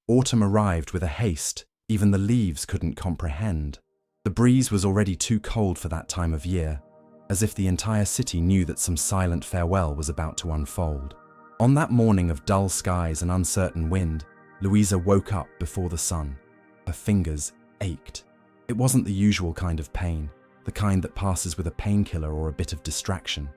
Autumn arrived with a haste even the leaves couldn't comprehend. The breeze was already too cold for that time of year, as if the entire city knew that some silent farewell was about to unfold. On that morning of dull skies and uncertain wind, Luiza woke up before the sun. Her fingers ached. It wasn't the usual kind of pain, the kind that passes with a painkiller or a bit of distraction.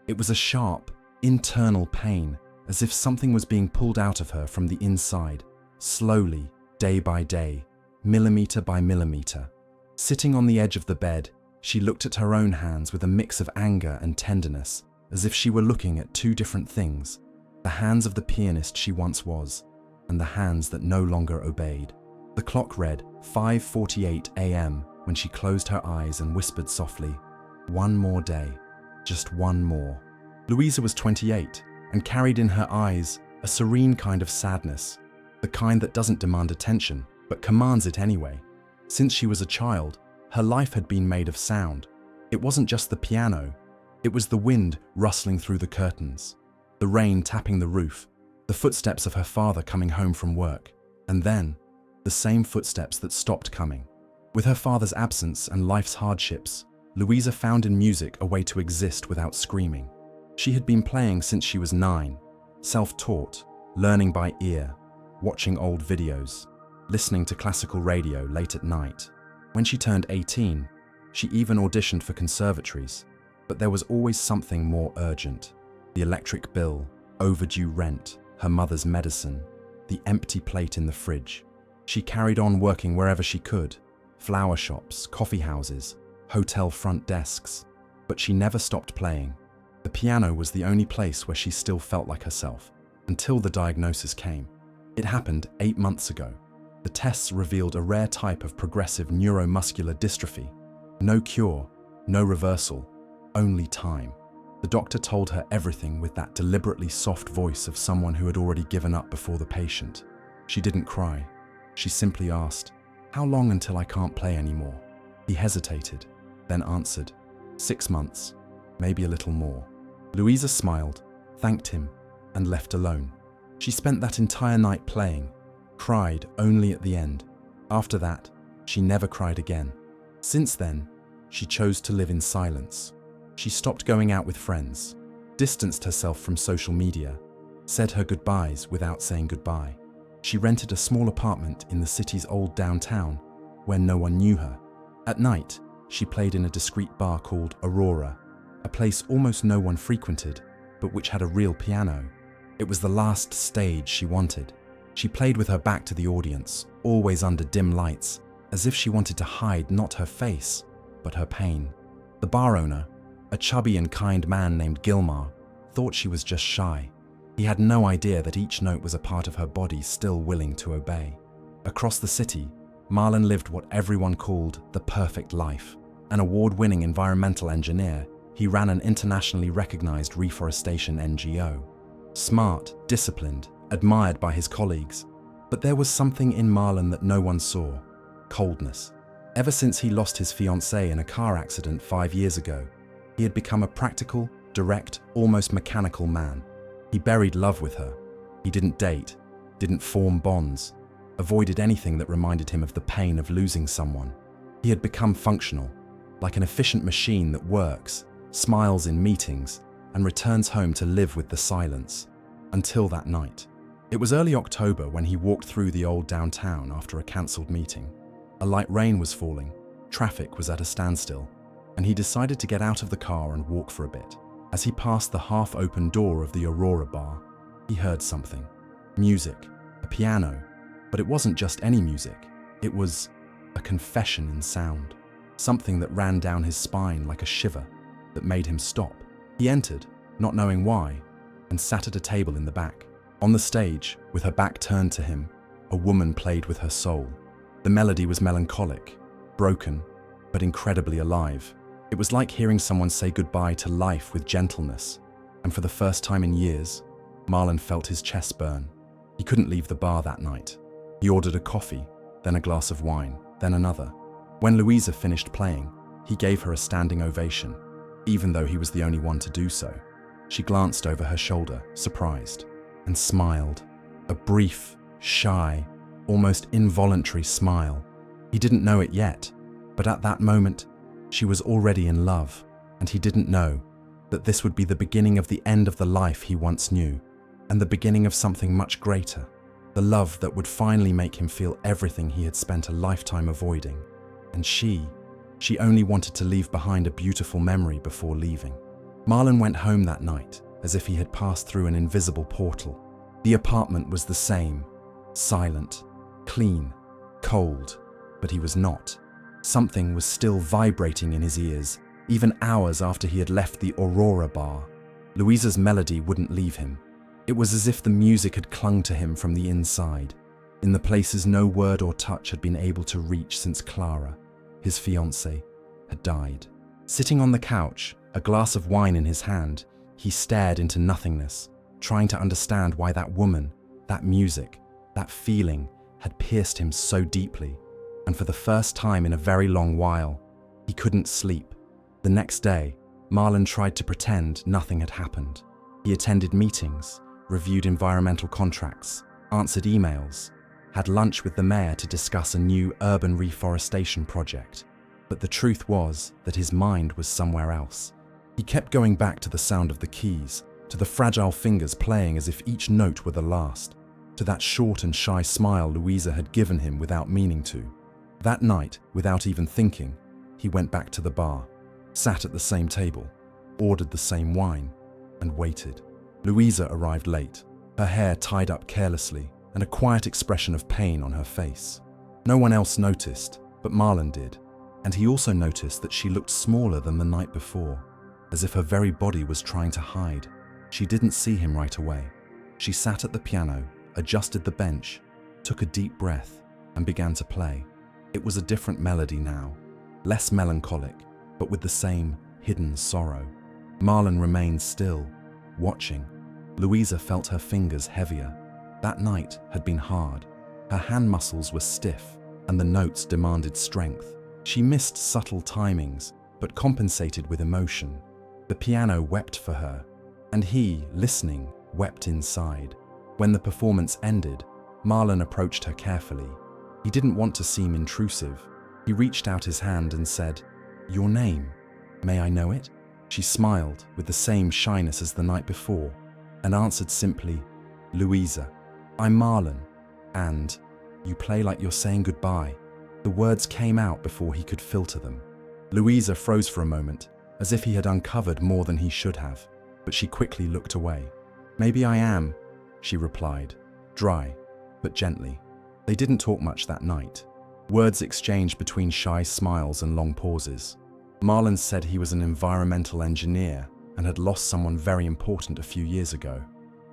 It was a sharp, internal pain, as if something was being pulled out of her from the inside, slowly, day by day, millimeter by millimeter. Sitting on the edge of the bed, she looked at her own hands with a mix of anger and tenderness, as if she were looking at two different things: the hands of the pianist she once was, and the hands that no longer obeyed. The clock read 5:48 a.m. when she closed her eyes and whispered softly, "One more day, just one more." Luiza was 28 and carried in her eyes a serene kind of sadness, the kind that doesn't demand attention, but commands it anyway. Since she was a child, her life had been made of sound. It wasn't just the piano, it was the wind rustling through the curtains, the rain tapping the roof, the footsteps of her father coming home from work, and then the same footsteps that stopped coming. With her father's absence and life's hardships, Luiza found in music a way to exist without screaming. She had been playing since she was 9, self-taught, learning by ear, watching old videos, listening to classical radio late at night. When she turned 18, she even auditioned for conservatories, but there was always something more urgent: the electric bill, overdue rent, her mother's medicine, the empty plate in the fridge. She carried on working wherever she could: flower shops, coffee houses, hotel front desks. But she never stopped playing. The piano was the only place where she still felt like herself, until the diagnosis came. It happened 8 months ago. The tests revealed a rare type of progressive neuromuscular dystrophy. No cure, no reversal, only time. The doctor told her everything with that deliberately soft voice of someone who had already given up before the patient. She didn't cry. She simply asked, "How long until I can't play anymore?" He hesitated, then answered, 6 months, maybe a little more. Luiza smiled, thanked him, and left alone. She spent that entire night playing, cried only at the end. After that, she never cried again. Since then, she chose to live in silence. She stopped going out with friends, distanced herself from social media, said her goodbyes without saying goodbye. She rented a small apartment in the city's old downtown, where no one knew her. At night, she played in a discreet bar called Aurora, a place almost no one frequented, but which had a real piano. It was the last stage she wanted. She played with her back to the audience, always under dim lights, as if she wanted to hide not her face, but her pain. The bar owner, a chubby and kind man named Gilmar, thought she was just shy. He had no idea that each note was a part of her body still willing to obey. Across the city, Marlon lived what everyone called the perfect life. An award-winning environmental engineer, he ran an internationally recognized reforestation NGO. Smart, disciplined, admired by his colleagues. But there was something in Marlon that no one saw: coldness. Ever since he lost his fiancée in a car accident 5 years ago, he had become a practical, direct, almost mechanical man. He buried love with her. He didn't date, didn't form bonds, avoided anything that reminded him of the pain of losing someone. He had become functional, like an efficient machine that works, smiles in meetings, and returns home to live with the silence. Until that night. It was early October when he walked through the old downtown after a cancelled meeting. A light rain was falling, traffic was at a standstill, and he decided to get out of the car and walk for a bit. As he passed the half-open door of the Aurora bar, he heard something. Music, a piano, but it wasn't just any music. It was a confession in sound, something that ran down his spine like a shiver, that made him stop. He entered, not knowing why, and sat at a table in the back. On the stage, with her back turned to him, a woman played with her soul. The melody was melancholic, broken, but incredibly alive. It was like hearing someone say goodbye to life with gentleness, and for the first time in years, Marlon felt his chest burn. He couldn't leave the bar that night. He ordered a coffee, then a glass of wine, then another. When Luiza finished playing, he gave her a standing ovation, even though he was the only one to do so. She glanced over her shoulder, surprised, and smiled. A brief, shy, almost involuntary smile. He didn't know it yet, but at that moment, she was already in love, and he didn't know that this would be the beginning of the end of the life he once knew, and the beginning of something much greater, the love that would finally make him feel everything he had spent a lifetime avoiding. And she only wanted to leave behind a beautiful memory before leaving. Marlon went home that night as if he had passed through an invisible portal. The apartment was the same, silent, clean, cold, but he was not. Something was still vibrating in his ears, even hours after he had left the Aurora bar. Luiza'S melody wouldn't leave him. It was as if the music had clung to him from the inside, in the places no word or touch had been able to reach since Clara, his fiancée, had died. Sitting on the couch, a glass of wine in his hand, he stared into nothingness, trying to understand why that woman, that music, that feeling had pierced him so deeply. And for the first time in a very long while, he couldn't sleep. The next day, Marlon tried to pretend nothing had happened. He attended meetings, reviewed environmental contracts, answered emails, had lunch with the mayor to discuss a new urban reforestation project. But the truth was that his mind was somewhere else. He kept going back to the sound of the keys, to the fragile fingers playing as if each note were the last, to that short and shy smile Luiza had given him without meaning to. That night, without even thinking, he went back to the bar, sat at the same table, ordered the same wine, and waited. Luiza arrived late, her hair tied up carelessly, and a quiet expression of pain on her face. No one else noticed, but Marlon did, and he also noticed that she looked smaller than the night before, as if her very body was trying to hide. She didn't see him right away. She sat at the piano, adjusted the bench, took a deep breath, and began to play. It was a different melody now, less melancholic, but with the same hidden sorrow. Marlon remained still, watching. Luiza felt her fingers heavier. That night had been hard. Her hand muscles were stiff, and the notes demanded strength. She missed subtle timings, but compensated with emotion. The piano wept for her, and he, listening, wept inside. When the performance ended, Marlon approached her carefully. He didn't want to seem intrusive. He reached out his hand and said, "Your name, may I know it?" She smiled with the same shyness as the night before and answered simply, "Luiza, I'm Marlon, and you play like you're saying goodbye." The words came out before he could filter them. Luiza froze for a moment, as if he had uncovered more than he should have, but she quickly looked away. "Maybe I am," she replied, dry, but gently. They didn't talk much that night. Words exchanged between shy smiles and long pauses. Marlon said he was an environmental engineer and had lost someone very important a few years ago.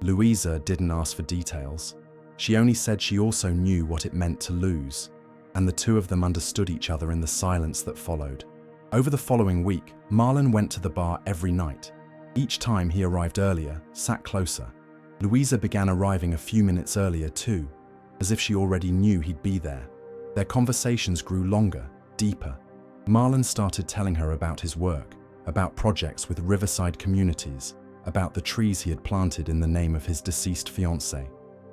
Luiza didn't ask for details. She only said she also knew what it meant to lose, and the two of them understood each other in the silence that followed. Over the following week, Marlon went to the bar every night. Each time he arrived earlier, sat closer. Luiza began arriving a few minutes earlier too, as if she already knew he'd be there. Their conversations grew longer, deeper. Marlon started telling her about his work, about projects with riverside communities, about the trees he had planted in the name of his deceased fiancée.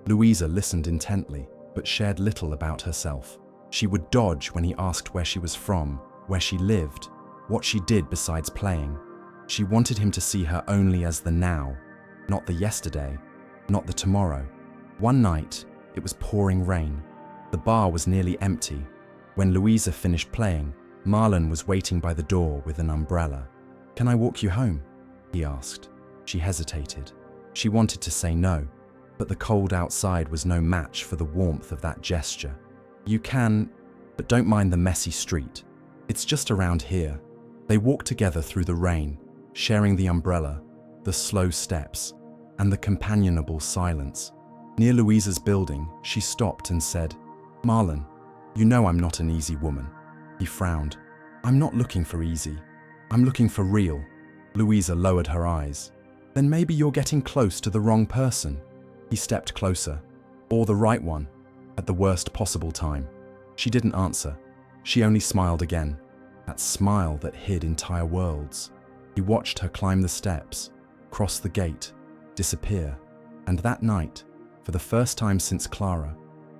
Luiza listened intently, but shared little about herself. She would dodge when he asked where she was from, where she lived, what she did besides playing. She wanted him to see her only as the now, not the yesterday, not the tomorrow. One night, it was pouring rain. The bar was nearly empty. When Luiza finished playing, Marlon was waiting by the door with an umbrella. "Can I walk you home?" he asked. She hesitated. She wanted to say no, but the cold outside was no match for the warmth of that gesture. "You can, but don't mind the messy street. It's just around here." They walked together through the rain, sharing the umbrella, the slow steps, and the companionable silence. Near Luiza's building, she stopped and said, "Marlon, you know I'm not an easy woman." He frowned. "I'm not looking for easy. I'm looking for real." Luiza lowered her eyes. "Then maybe you're getting close to the wrong person." He stepped closer. "Or the right one, at the worst possible time." She didn't answer. She only smiled again, that smile that hid entire worlds. He watched her climb the steps, cross the gate, disappear. And that night, for the first time since Clara,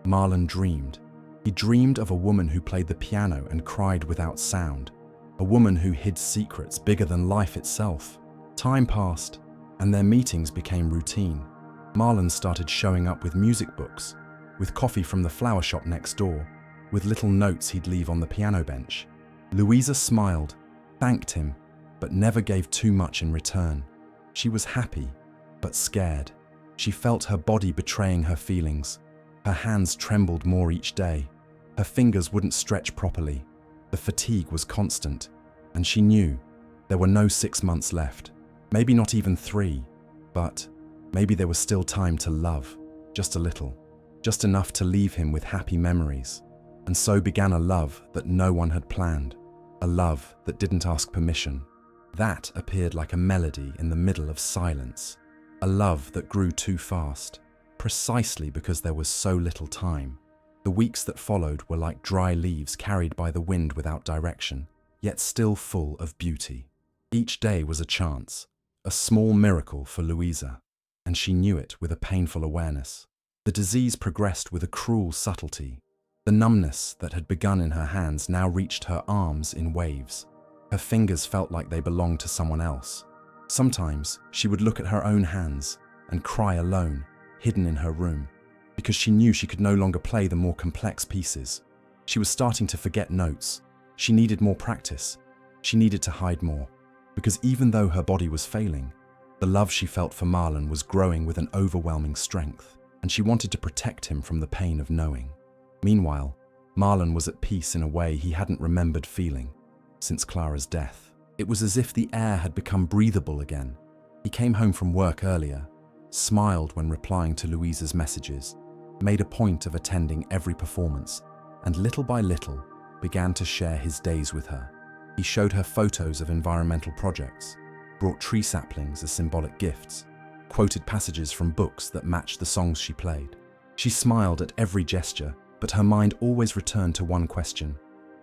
Marlon dreamed. He dreamed of a woman who played the piano and cried without sound, a woman who hid secrets bigger than life itself. Time passed, and their meetings became routine. Marlon started showing up with music books, with coffee from the flower shop next door, with little notes he'd leave on the piano bench. Luiza smiled, thanked him, but never gave too much in return. She was happy, but scared. She felt her body betraying her feelings. Her hands trembled more each day. Her fingers wouldn't stretch properly. The fatigue was constant, and she knew there were no 6 months left. Maybe not even 3, but maybe there was still time to love, just a little, just enough to leave him with happy memories. And so began a love that no one had planned, a love that didn't ask permission. That appeared like a melody in the middle of silence, a love that grew too fast, precisely because there was so little time. The weeks that followed were like dry leaves carried by the wind without direction, yet still full of beauty. Each day was a chance, a small miracle for Luiza, and she knew it with a painful awareness. The disease progressed with a cruel subtlety. The numbness that had begun in her hands now reached her arms in waves. Her fingers felt like they belonged to someone else. Sometimes she would look at her own hands and cry alone, hidden in her room, because she knew she could no longer play the more complex pieces. She was starting to forget notes. She needed more practice. She needed to hide more, because even though her body was failing, the love she felt for Marlon was growing with an overwhelming strength, and she wanted to protect him from the pain of knowing. Meanwhile, Marlon was at peace in a way he hadn't remembered feeling since Clara's death. It was as if the air had become breathable again. He came home from work earlier, smiled when replying to Luiza'S messages, made a point of attending every performance, and little by little began to share his days with her. He showed her photos of environmental projects, brought tree saplings as symbolic gifts, quoted passages from books that matched the songs she played. She smiled at every gesture, but her mind always returned to one question: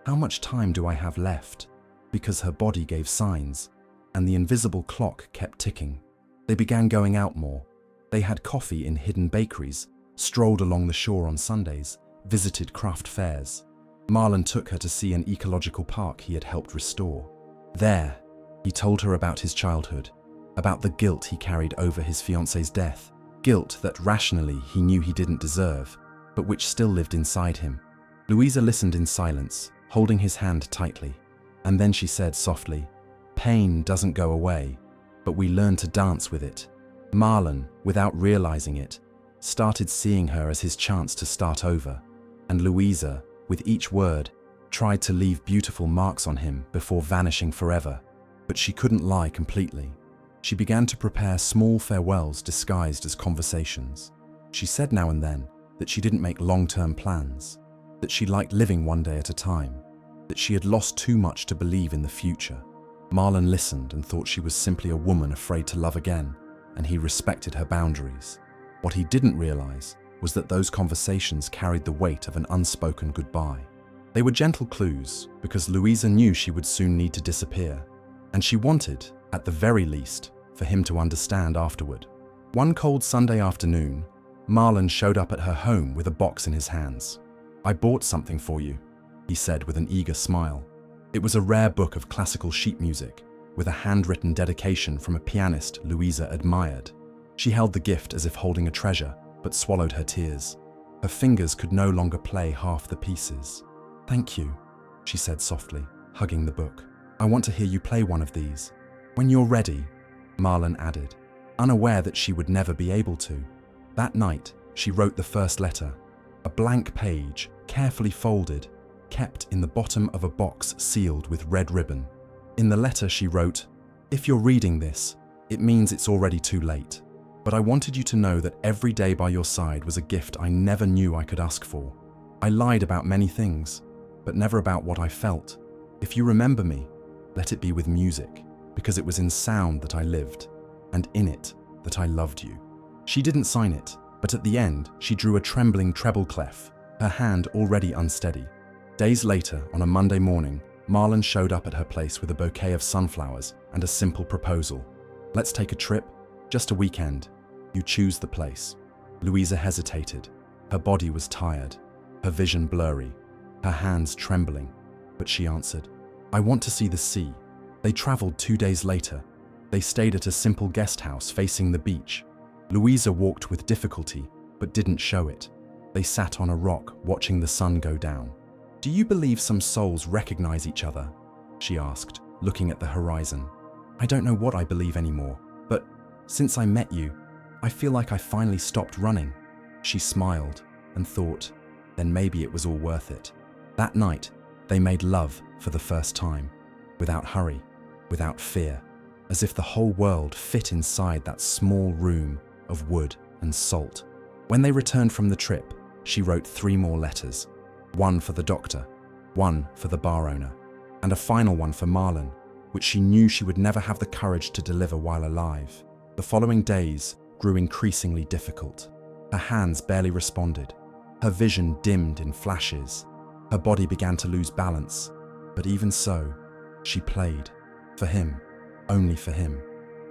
how much time do I have left? Because her body gave signs, and the invisible clock kept ticking. They began going out more. They had coffee in hidden bakeries, strolled along the shore on Sundays, visited craft fairs. Marlon took her to see an ecological park he had helped restore. There, he told her about his childhood, about the guilt he carried over his fiancée's death, guilt that rationally he knew he didn't deserve, but which still lived inside him. Luiza listened in silence, holding his hand tightly, and then she said softly, "Pain doesn't go away, but we learn to dance with it." Marlon, without realizing it, started seeing her as his chance to start over, and Luiza, with each word, tried to leave beautiful marks on him before vanishing forever. But she couldn't lie completely. She began to prepare small farewells disguised as conversations. She said now and then that she didn't make long-term plans, that she liked living one day at a time, that she had lost too much to believe in the future. Marlon listened and thought she was simply a woman afraid to love again, and he respected her boundaries. What he didn't realize was that those conversations carried the weight of an unspoken goodbye. They were gentle clues, because Luiza knew she would soon need to disappear, and she wanted, at the very least, for him to understand afterward. One cold Sunday afternoon, Marlon showed up at her home with a box in his hands. "I bought something for you," he said with an eager smile. It was a rare book of classical sheet music, with a handwritten dedication from a pianist Luiza admired. She held the gift as if holding a treasure, but swallowed her tears. Her fingers could no longer play half the pieces. "Thank you," she said softly, hugging the book. "I want to hear you play one of these." "When you're ready," Marlon added, unaware that she would never be able to. That night, she wrote the first letter, a blank page, carefully folded, kept in the bottom of a box sealed with red ribbon. In the letter she wrote, "If you're reading this, it means it's already too late. But I wanted you to know that every day by your side was a gift I never knew I could ask for. I lied about many things, but never about what I felt. If you remember me, let it be with music, because it was in sound that I lived, and in it that I loved you." She didn't sign it, but at the end she drew a trembling treble clef, her hand already unsteady. Days later, on a Monday morning, Marlon showed up at her place with a bouquet of sunflowers and a simple proposal. "Let's take a trip, just a weekend. You choose the place." Luiza hesitated. Her body was tired, her vision blurry, her hands trembling, but she answered, "I want to see the sea." They traveled 2 days later. They stayed at a simple guest house facing the beach. Luiza walked with difficulty, but didn't show it. They sat on a rock, watching the sun go down. "Do you believe some souls recognize each other?" she asked, looking at the horizon. "I don't know what I believe anymore, but since I met you, I feel like I finally stopped running." She smiled and thought, then maybe it was all worth it. That night, they made love for the first time, without hurry, without fear, as if the whole world fit inside that small room of wood and salt. When they returned from the trip, she wrote 3 more letters, one for the doctor, one for the bar owner, and a final one for Marlon, which she knew she would never have the courage to deliver while alive. The following days grew increasingly difficult. Her hands barely responded. Her vision dimmed in flashes. Her body began to lose balance. But even so, she played. For him, only for him.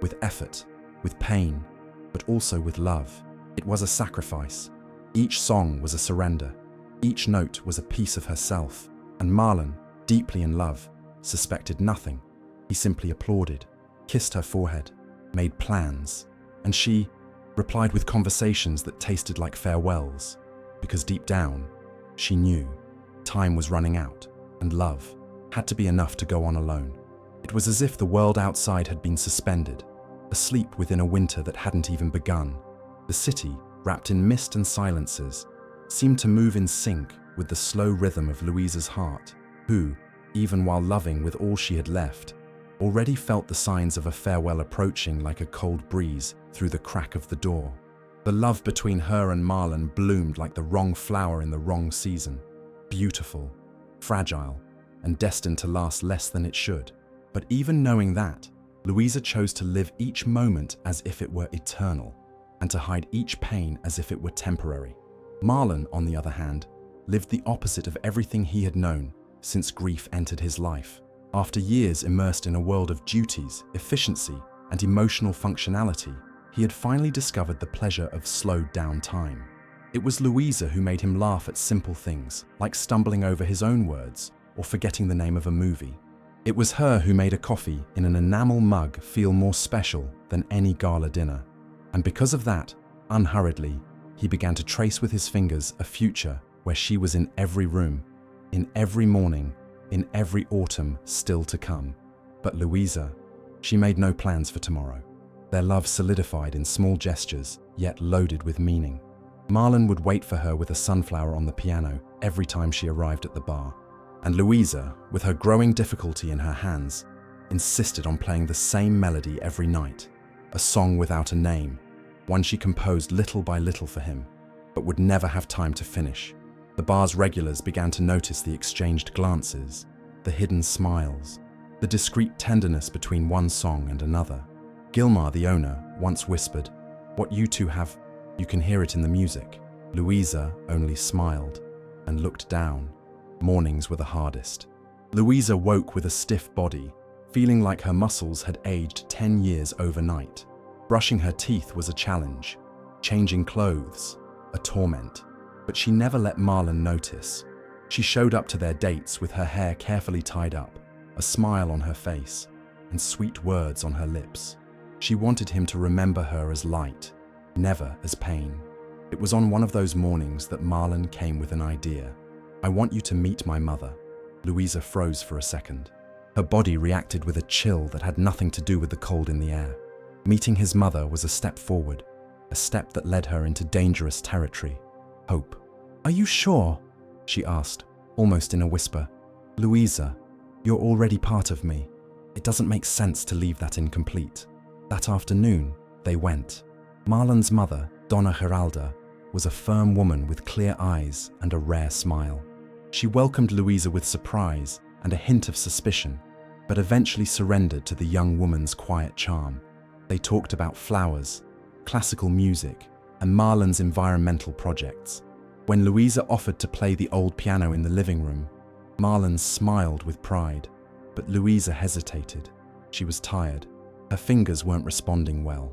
With effort, with pain, but also with love. It was a sacrifice. Each song was a surrender. Each note was a piece of herself. And Marlon, deeply in love, suspected nothing. He simply applauded, kissed her forehead, made plans, and she replied with conversations that tasted like farewells, because deep down, she knew time was running out, and love had to be enough to go on alone. It was as if the world outside had been suspended, asleep within a winter that hadn't even begun. The city, wrapped in mist and silences, seemed to move in sync with the slow rhythm of Luiza'S heart, who, even while loving with all she had left, already felt the signs of a farewell approaching like a cold breeze through the crack of the door. The love between her and Marlon bloomed like the wrong flower in the wrong season, beautiful, fragile, and destined to last less than it should. But even knowing that, Luiza chose to live each moment as if it were eternal, and to hide each pain as if it were temporary. Marlon, on the other hand, lived the opposite of everything he had known since grief entered his life. After years immersed in a world of duties, efficiency, and emotional functionality, he had finally discovered the pleasure of slowed down time. It was Luiza who made him laugh at simple things, like stumbling over his own words or forgetting the name of a movie. It was her who made a coffee in an enamel mug feel more special than any gala dinner. And because of that, unhurriedly, he began to trace with his fingers a future where she was in every room, in every morning, in every autumn still to come. But Luiza, she made no plans for tomorrow. Their love solidified in small gestures, yet loaded with meaning. Marlon would wait for her with a sunflower on the piano every time she arrived at the bar. And Luiza, with her growing difficulty in her hands, insisted on playing the same melody every night, a song without a name, one she composed little by little for him, but would never have time to finish. The bar's regulars began to notice the exchanged glances, the hidden smiles, the discreet tenderness between one song and another. Gilmar, the owner, once whispered, "What you two have, you can hear it in the music." Luiza only smiled and looked down. Mornings were the hardest. Luiza woke with a stiff body, feeling like her muscles had aged 10 years overnight. Brushing her teeth was a challenge, changing clothes, a torment. But she never let Marlon notice. She showed up to their dates with her hair carefully tied up, a smile on her face, and sweet words on her lips. She wanted him to remember her as light, never as pain. It was on one of those mornings that Marlon came with an idea. "I want you to meet my mother." Luiza froze for a second. Her body reacted with a chill that had nothing to do with the cold in the air. Meeting his mother was a step forward, a step that led her into dangerous territory. Hope. "Are you sure?" she asked, almost in a whisper. "Luiza, you're already part of me. It doesn't make sense to leave that incomplete." That afternoon, they went. Marlon's mother, Donna Geralda, was a firm woman with clear eyes and a rare smile. She welcomed Luiza with surprise and a hint of suspicion, but eventually surrendered to the young woman's quiet charm. They talked about flowers, classical music, and Marlon's environmental projects. When Luiza offered to play the old piano in the living room, Marlon smiled with pride, but Luiza hesitated. She was tired. Her fingers weren't responding well,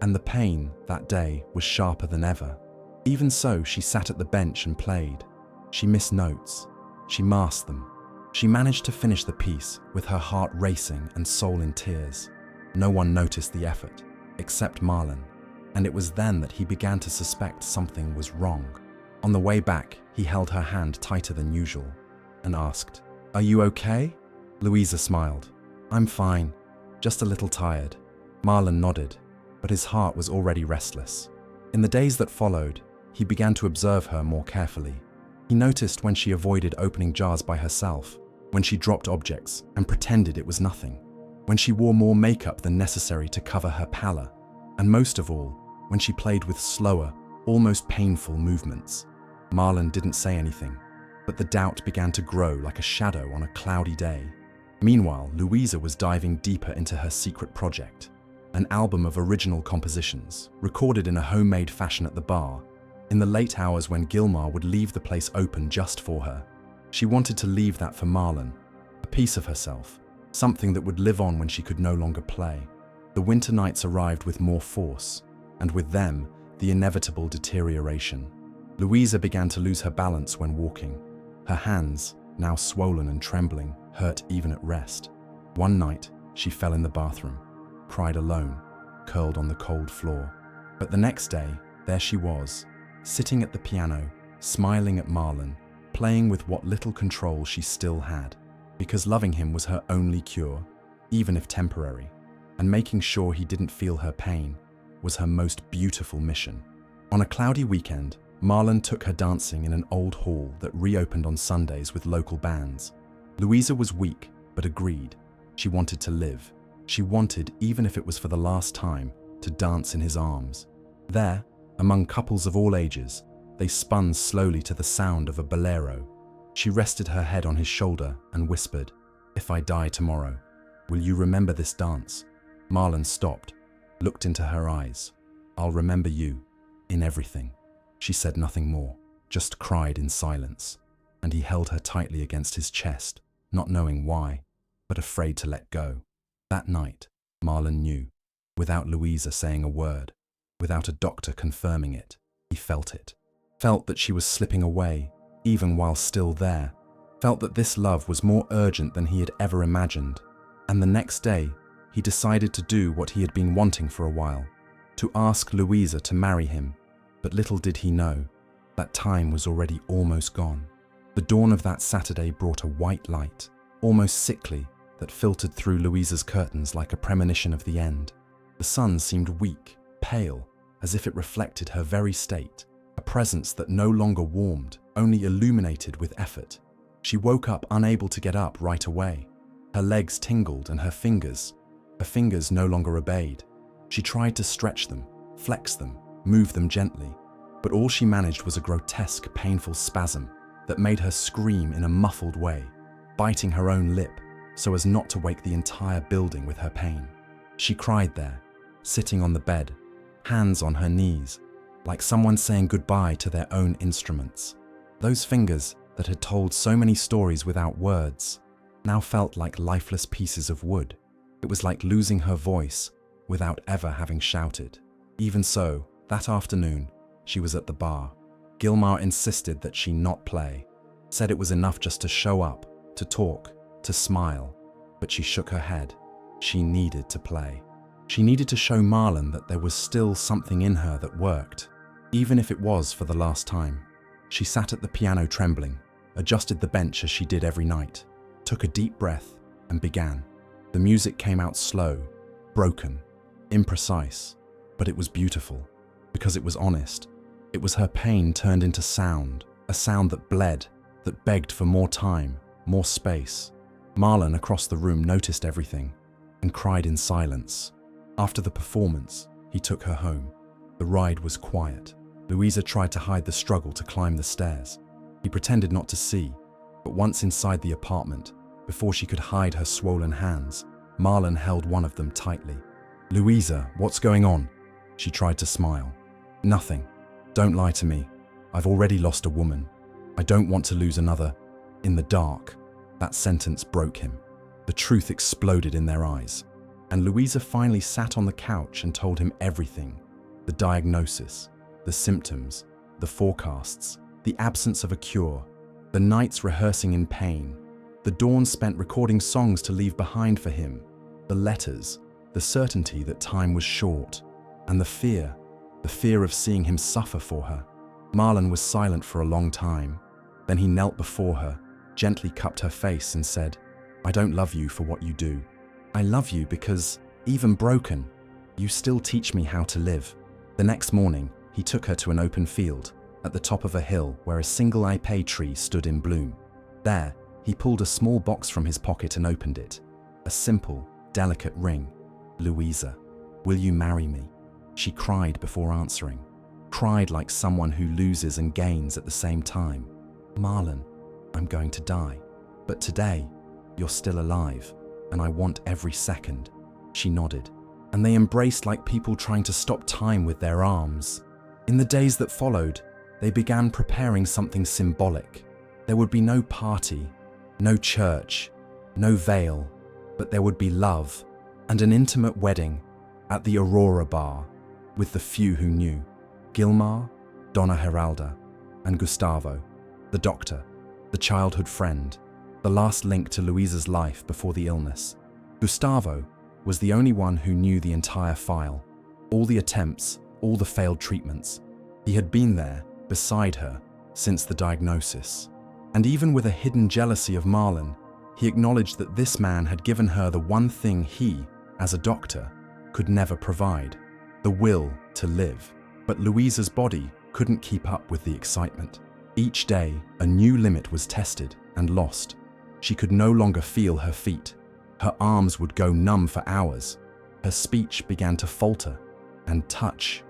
and the pain that day was sharper than ever. Even so, she sat at the bench and played. She missed notes. She masked them. She managed to finish the piece with her heart racing and soul in tears. No one noticed the effort, except Marlon, and it was then that he began to suspect something was wrong. On the way back, he held her hand tighter than usual and asked, "Are you okay?" Luiza smiled. "I'm fine, just a little tired." Marlon nodded, but his heart was already restless. In the days that followed, he began to observe her more carefully. He noticed when she avoided opening jars by herself, when she dropped objects and pretended it was nothing, when she wore more makeup than necessary to cover her pallor, and most of all, when she played with slower, almost painful movements. Marlon didn't say anything, but the doubt began to grow like a shadow on a cloudy day. Meanwhile, Luiza was diving deeper into her secret project, an album of original compositions, recorded in a homemade fashion at the bar, in the late hours when Gilmar would leave the place open just for her. She wanted to leave that for Marlon, a piece of herself, something that would live on when she could no longer play. The winter nights arrived with more force, and with them, the inevitable deterioration. Luiza began to lose her balance when walking. Her hands, now swollen and trembling, hurt even at rest. One night, she fell in the bathroom, cried alone, curled on the cold floor. But the next day, there she was, sitting at the piano, smiling at Marlon, playing with what little control she still had, because loving him was her only cure, even if temporary, and making sure he didn't feel her pain was her most beautiful mission. On a cloudy weekend, Marlon took her dancing in an old hall that reopened on Sundays with local bands. Luiza was weak, but agreed. She wanted to live. She wanted, even if it was for the last time, to dance in his arms. There, among couples of all ages, they spun slowly to the sound of a bolero. She rested her head on his shoulder and whispered, "If I die tomorrow, will you remember this dance?" Marlon stopped, looked into her eyes. "I'll remember you, in everything." She said nothing more, just cried in silence, and he held her tightly against his chest, not knowing why, but afraid to let go. That night, Marlon knew, without Luiza saying a word, without a doctor confirming it, he felt it. Felt that she was slipping away, even while still there. Felt that this love was more urgent than he had ever imagined. And the next day, he decided to do what he had been wanting for a while, to ask Luiza to marry him. But little did he know, that time was already almost gone. The dawn of that Saturday brought a white light, almost sickly, that filtered through Luiza's curtains like a premonition of the end. The sun seemed weak, pale, as if it reflected her very state, a presence that no longer warmed, only illuminated with effort. She woke up unable to get up right away. Her legs tingled and her fingers no longer obeyed. She tried to stretch them, flex them, move them gently, but all she managed was a grotesque, painful spasm that made her scream in a muffled way, biting her own lip so as not to wake the entire building with her pain. She cried there, sitting on the bed, hands on her knees, like someone saying goodbye to their own instruments. Those fingers that had told so many stories without words now felt like lifeless pieces of wood. It was like losing her voice without ever having shouted. Even so, that afternoon, she was at the bar. Gilmar insisted that she not play, said it was enough just to show up, to talk, to smile, but she shook her head. She needed to play. She needed to show Marlon that there was still something in her that worked, even if it was for the last time. She sat at the piano trembling, adjusted the bench as she did every night, took a deep breath, and began. The music came out slow, broken, imprecise, but it was beautiful, because it was honest. It was her pain turned into sound, a sound that bled, that begged for more time, more space. Marlon across the room noticed everything and cried in silence. After the performance, he took her home. The ride was quiet. Luiza tried to hide the struggle to climb the stairs. He pretended not to see, but once inside the apartment, before she could hide her swollen hands, Marlon held one of them tightly. "Luiza, what's going on?" She tried to smile. "Nothing. Don't lie to me. I've already lost a woman. I don't want to lose another. In the dark." That sentence broke him. The truth exploded in their eyes. And Luiza finally sat on the couch and told him everything. The diagnosis, the symptoms, the forecasts, the absence of a cure, the nights rehearsing in pain, the dawn spent recording songs to leave behind for him, the letters, the certainty that time was short, and the fear of seeing him suffer for her. Marlon was silent for a long time. Then he knelt before her, gently cupped her face and said, "I don't love you for what you do. I love you because, even broken, you still teach me how to live." The next morning, he took her to an open field, at the top of a hill where a single ipay tree stood in bloom. There, he pulled a small box from his pocket and opened it. A simple, delicate ring. "Luiza, will you marry me?" She cried before answering. Cried like someone who loses and gains at the same time. "Marlon, I'm going to die. But today, you're still alive, and I want every second." She nodded, and they embraced like people trying to stop time with their arms. In the days that followed, they began preparing something symbolic. There would be no party, no church, no veil, but there would be love and an intimate wedding at the Aurora Bar with the few who knew: Gilmar, Donna Geralda, and Gustavo, the doctor, the childhood friend, the last link to Luiza'S life before the illness. Gustavo was the only one who knew the entire file, all the attempts, all the failed treatments. He had been there, beside her, since the diagnosis. And even with a hidden jealousy of Marlon, he acknowledged that this man had given her the one thing he, as a doctor, could never provide: the will to live. But Luiza'S body couldn't keep up with the excitement. Each day, a new limit was tested and lost. She could no longer feel her feet. Her arms would go numb for hours. Her speech began to falter. And touch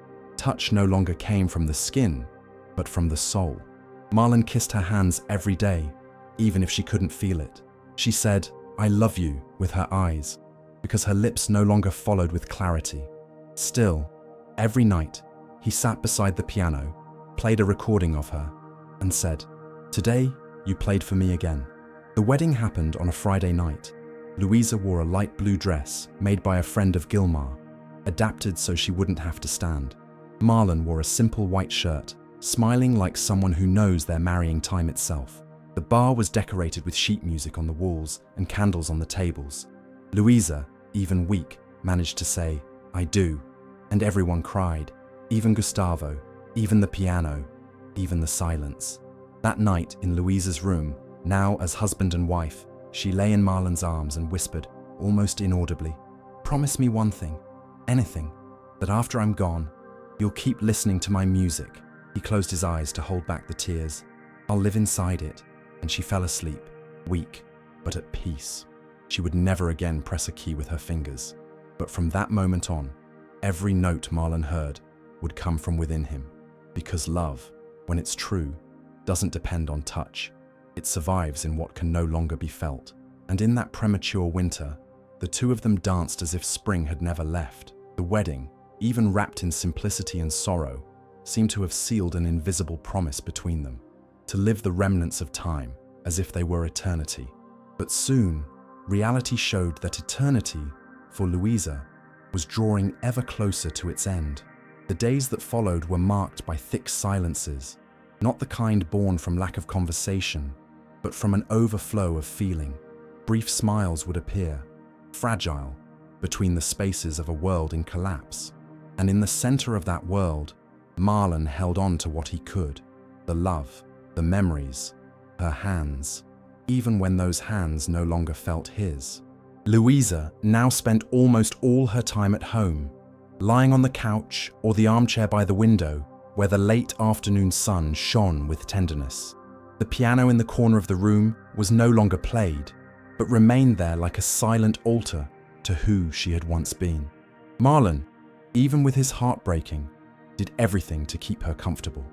no longer came from the skin, but from the soul. Marlon kissed her hands every day, even if she couldn't feel it. She said, "I love you," with her eyes, because her lips no longer followed with clarity. Still, every night, he sat beside the piano, played a recording of her, and said, "Today, you played for me again." The wedding happened on a Friday night. Luiza wore a light blue dress made by a friend of Gilmar, adapted so she wouldn't have to stand. Marlon wore a simple white shirt, smiling like someone who knows they're marrying time itself. The bar was decorated with sheet music on the walls and candles on the tables. Luiza, even weak, managed to say, "I do," and everyone cried, even Gustavo, even the piano, even the silence. That night in Luiza's room, now as husband and wife, she lay in Marlon's arms and whispered, almost inaudibly, "Promise me one thing, anything, that after I'm gone, you'll keep listening to my music." He closed his eyes to hold back the tears. "I'll live inside it." And she fell asleep, weak, but at peace. She would never again press a key with her fingers. But from that moment on, every note Marlon heard would come from within him. Because love, when it's true, doesn't depend on touch. It survives in what can no longer be felt. And in that premature winter, the two of them danced as if spring had never left. The wedding, even wrapped in simplicity and sorrow, seemed to have sealed an invisible promise between them, to live the remnants of time as if they were eternity. But soon, reality showed that eternity, for Luiza, was drawing ever closer to its end. The days that followed were marked by thick silences, not the kind born from lack of conversation, but from an overflow of feeling. Brief smiles would appear, fragile, between the spaces of a world in collapse. And in the center of that world, Marlon held on to what he could: the love, the memories, her hands, even when those hands no longer felt his. Luiza now spent almost all her time at home, lying on the couch or the armchair by the window, where the late afternoon sun shone with tenderness. The piano in the corner of the room was no longer played, but remained there like a silent altar to who she had once been. Marlon, even with his heart breaking, did everything to keep her comfortable.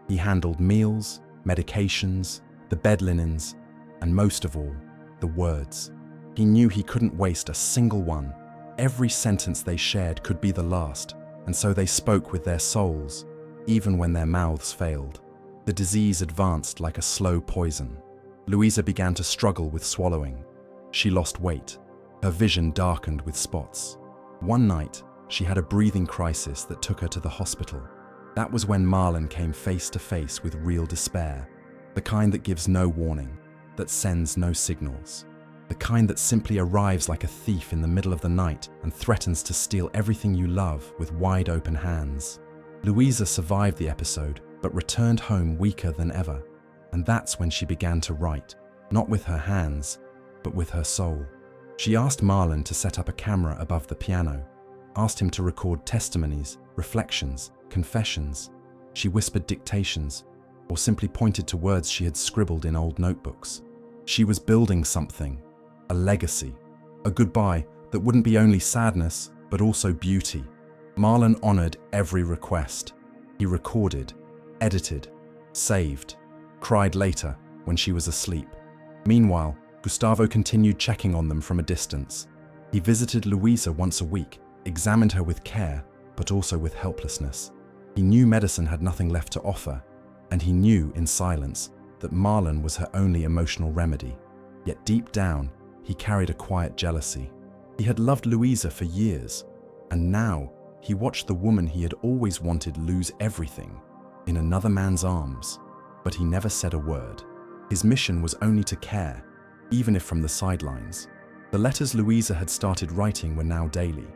He handled meals, medications, the bed linens, and most of all, the words. He knew he couldn't waste a single one. Every sentence they shared could be the last, and so they spoke with their souls, even when their mouths failed. The disease advanced like a slow poison. Luiza began to struggle with swallowing. She lost weight. Her vision darkened with spots. One night, she had a breathing crisis that took her to the hospital. That was when Marlon came face to face with real despair, the kind that gives no warning, that sends no signals, the kind that simply arrives like a thief in the middle of the night and threatens to steal everything you love with wide open hands. Luiza survived the episode, but returned home weaker than ever, and that's when she began to write, not with her hands, but with her soul. She asked Marlon to set up a camera above the piano, asked him to record testimonies, reflections, confessions. She whispered dictations, or simply pointed to words she had scribbled in old notebooks. She was building something, a legacy, a goodbye that wouldn't be only sadness, but also beauty. Marlon honored every request. He recorded, edited, saved, cried later when she was asleep. Meanwhile, Gustavo continued checking on them from a distance. He visited Luiza once a week, examined her with care, but also with helplessness. He knew medicine had nothing left to offer, and he knew in silence that Marlon was her only emotional remedy. Yet deep down, he carried a quiet jealousy. He had loved Luiza for years, and now he watched the woman he had always wanted lose everything in another man's arms. But he never said a word. His mission was only to care, even if from the sidelines. The letters Luiza had started writing were now daily.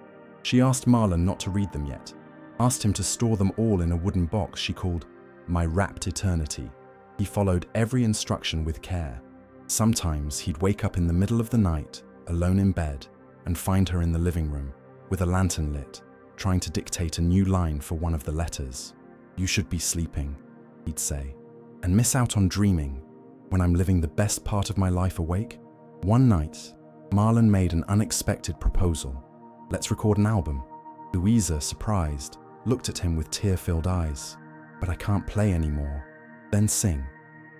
She asked Marlon not to read them yet, asked him to store them all in a wooden box she called My Wrapped Eternity. He followed every instruction with care. Sometimes he'd wake up in the middle of the night, alone in bed, and find her in the living room, with a lantern lit, trying to dictate a new line for one of the letters. You should be sleeping, he'd say, and miss out on dreaming when I'm living the best part of my life awake. One night, Marlon made an unexpected proposal. Let's record an album. Luiza, surprised, looked at him with tear-filled eyes. But I can't play anymore. Then sing,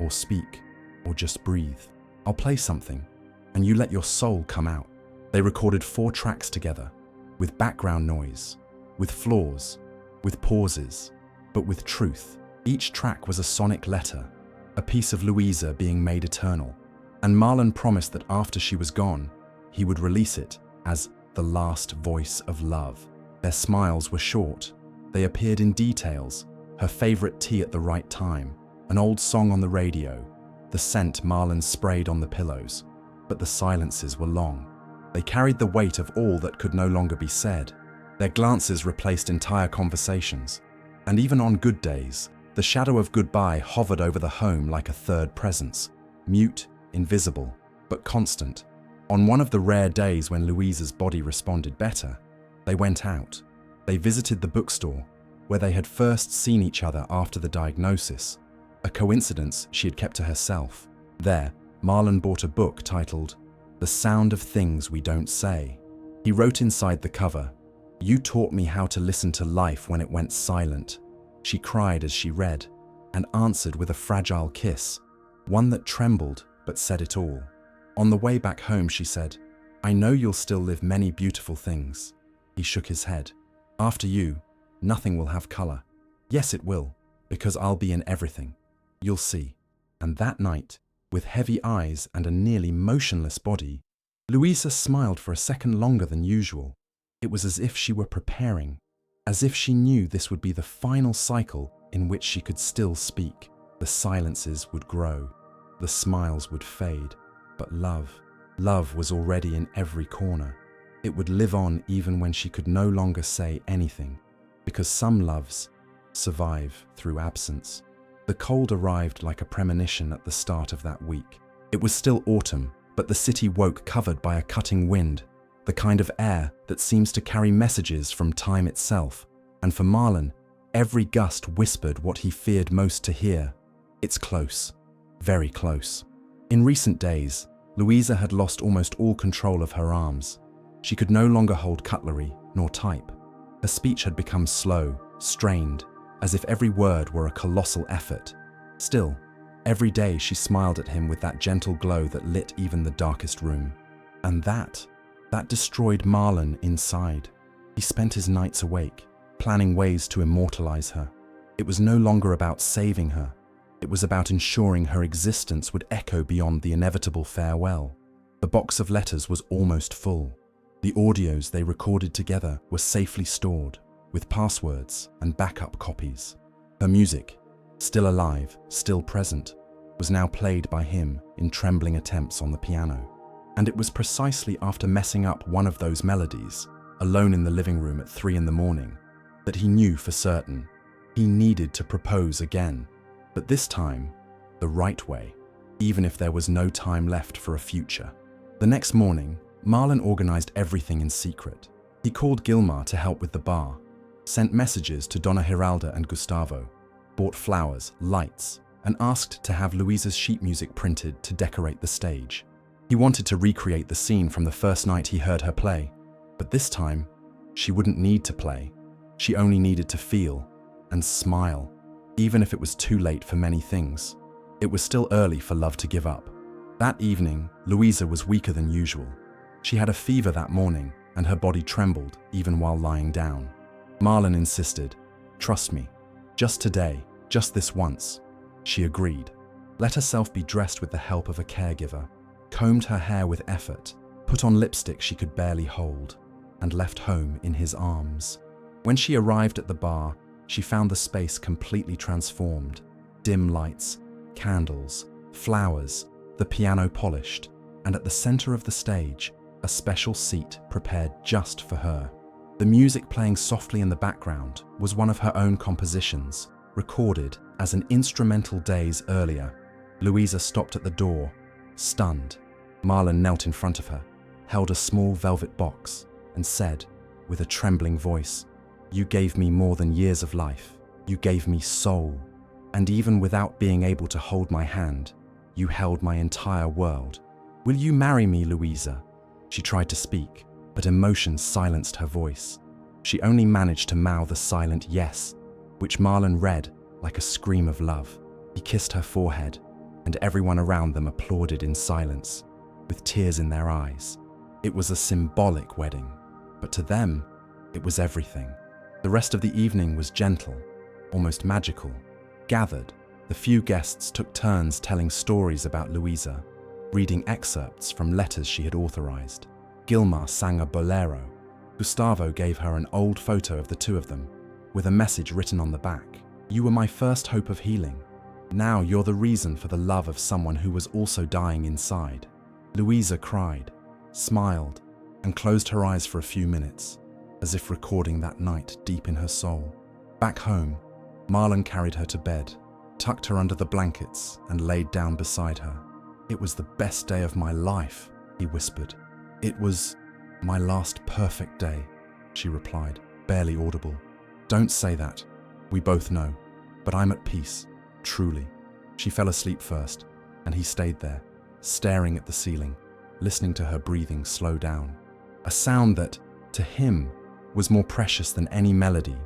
or speak, or just breathe. I'll play something, and you let your soul come out. They recorded 4 tracks together, with background noise, with flaws, with pauses, but with truth. Each track was a sonic letter, a piece of Luiza being made eternal. And Marlon promised that after she was gone, he would release it as the last voice of love. Their smiles were short. They appeared in details: her favorite tea at the right time, an old song on the radio, the scent Marlon sprayed on the pillows. But the silences were long. They carried the weight of all that could no longer be said. Their glances replaced entire conversations. And even on good days, the shadow of goodbye hovered over the home like a third presence, mute, invisible, but constant. On one of the rare days when Luiza's body responded better, they went out. They visited the bookstore, where they had first seen each other after the diagnosis, a coincidence she had kept to herself. There, Marlon bought a book titled The Sound of Things We Don't Say. He wrote inside the cover, "You taught me how to listen to life when it went silent." She cried as she read, and answered with a fragile kiss, one that trembled but said it all. On the way back home, she said, "I know you'll still live many beautiful things." He shook his head. "After you, nothing will have color." "Yes, it will, because I'll be in everything. You'll see." And that night, with heavy eyes and a nearly motionless body, Luiza smiled for a second longer than usual. It was as if she were preparing, as if she knew this would be the final cycle in which she could still speak. The silences would grow, the smiles would fade, but love was already in every corner. It would live on even when she could no longer say anything, because some loves survive through absence. The cold arrived like a premonition at the start of that week. It was still autumn, but the city woke covered by a cutting wind, the kind of air that seems to carry messages from time itself. And for Marlon, every gust whispered what he feared most to hear. It's close, very close. In recent days, Luiza had lost almost all control of her arms. She could no longer hold cutlery nor type. Her speech had become slow, strained, as if every word were a colossal effort. Still, every day she smiled at him with that gentle glow that lit even the darkest room. And that destroyed Marlon inside. He spent his nights awake, planning ways to immortalize her. It was no longer about saving her. It was about ensuring her existence would echo beyond the inevitable farewell. The box of letters was almost full. The audios they recorded together were safely stored, with passwords and backup copies. Her music, still alive, still present, was now played by him in trembling attempts on the piano. And it was precisely after messing up one of those melodies, alone in the living room at 3 in the morning, that he knew for certain he needed to propose again, but this time, the right way, even if there was no time left for a future. The next morning, Marlon organized everything in secret. He called Gilmar to help with the bar, sent messages to Donna Giralda and Gustavo, bought flowers, lights, and asked to have Luiza'S sheet music printed to decorate the stage. He wanted to recreate the scene from the first night he heard her play, but this time, she wouldn't need to play. She only needed to feel and smile, even if it was too late for many things. It was still early for love to give up. That evening, Luiza was weaker than usual. She had a fever that morning, and her body trembled even while lying down. Marlon insisted, "Trust me, just today, just this once." She agreed, let herself be dressed with the help of a caregiver, combed her hair with effort, put on lipstick she could barely hold, and left home in his arms. When she arrived at the bar, she found the space completely transformed. Dim lights, candles, flowers, the piano polished, and at the center of the stage, a special seat prepared just for her. The music playing softly in the background was one of her own compositions, recorded as an instrumental days earlier. Luiza stopped at the door, stunned. Marlon knelt in front of her, held a small velvet box, and said, with a trembling voice, "You gave me more than years of life. You gave me soul. And even without being able to hold my hand, you held my entire world. Will you marry me, Luiza?" She tried to speak, but emotion silenced her voice. She only managed to mouth a silent yes, which Marlon read like a scream of love. He kissed her forehead, and everyone around them applauded in silence, with tears in their eyes. It was a symbolic wedding, but to them, it was everything. The rest of the evening was gentle, almost magical. Gathered, the few guests took turns telling stories about Luiza, reading excerpts from letters she had authorized. Gilmar sang a bolero. Gustavo gave her an old photo of the two of them, with a message written on the back. "You were my first hope of healing. Now you're the reason for the love of someone who was also dying inside." Luiza cried, smiled, and closed her eyes for a few minutes, as if recording that night deep in her soul. Back home, Marlon carried her to bed, tucked her under the blankets, and laid down beside her. "It was the best day of my life," he whispered. "It was my last perfect day," she replied, barely audible. "Don't say that. We both know. But I'm at peace, truly." She fell asleep first, and he stayed there, staring at the ceiling, listening to her breathing slow down. A sound that, to him, was more precious than any melody.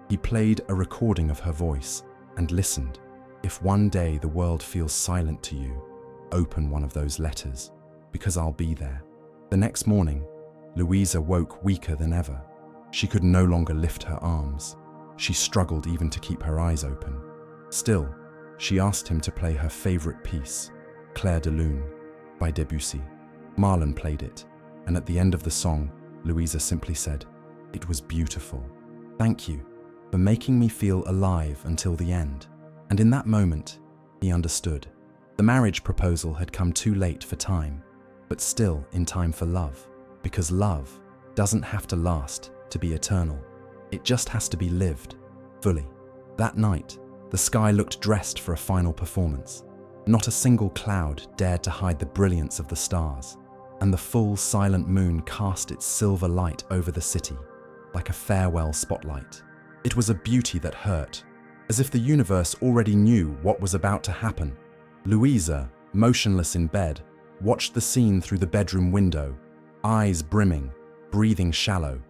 He played a recording of her voice and listened. "If one day the world feels silent to you, open one of those letters, because I'll be there." The next morning, Luiza woke weaker than ever. She could no longer lift her arms. She struggled even to keep her eyes open. Still, she asked him to play her favorite piece, Clair de Lune, by Debussy. Marlon played it, and at the end of the song, Luiza simply said, "It was beautiful. Thank you for making me feel alive until the end." And in that moment, he understood. The marriage proposal had come too late for time, but still in time for love, because love doesn't have to last to be eternal. It just has to be lived, fully. That night, the sky looked dressed for a final performance. Not a single cloud dared to hide the brilliance of the stars, and the full silent moon cast its silver light over the city, like a farewell spotlight. It was a beauty that hurt, as if the universe already knew what was about to happen. Luiza, motionless in bed, watched the scene through the bedroom window, eyes brimming, breathing shallow.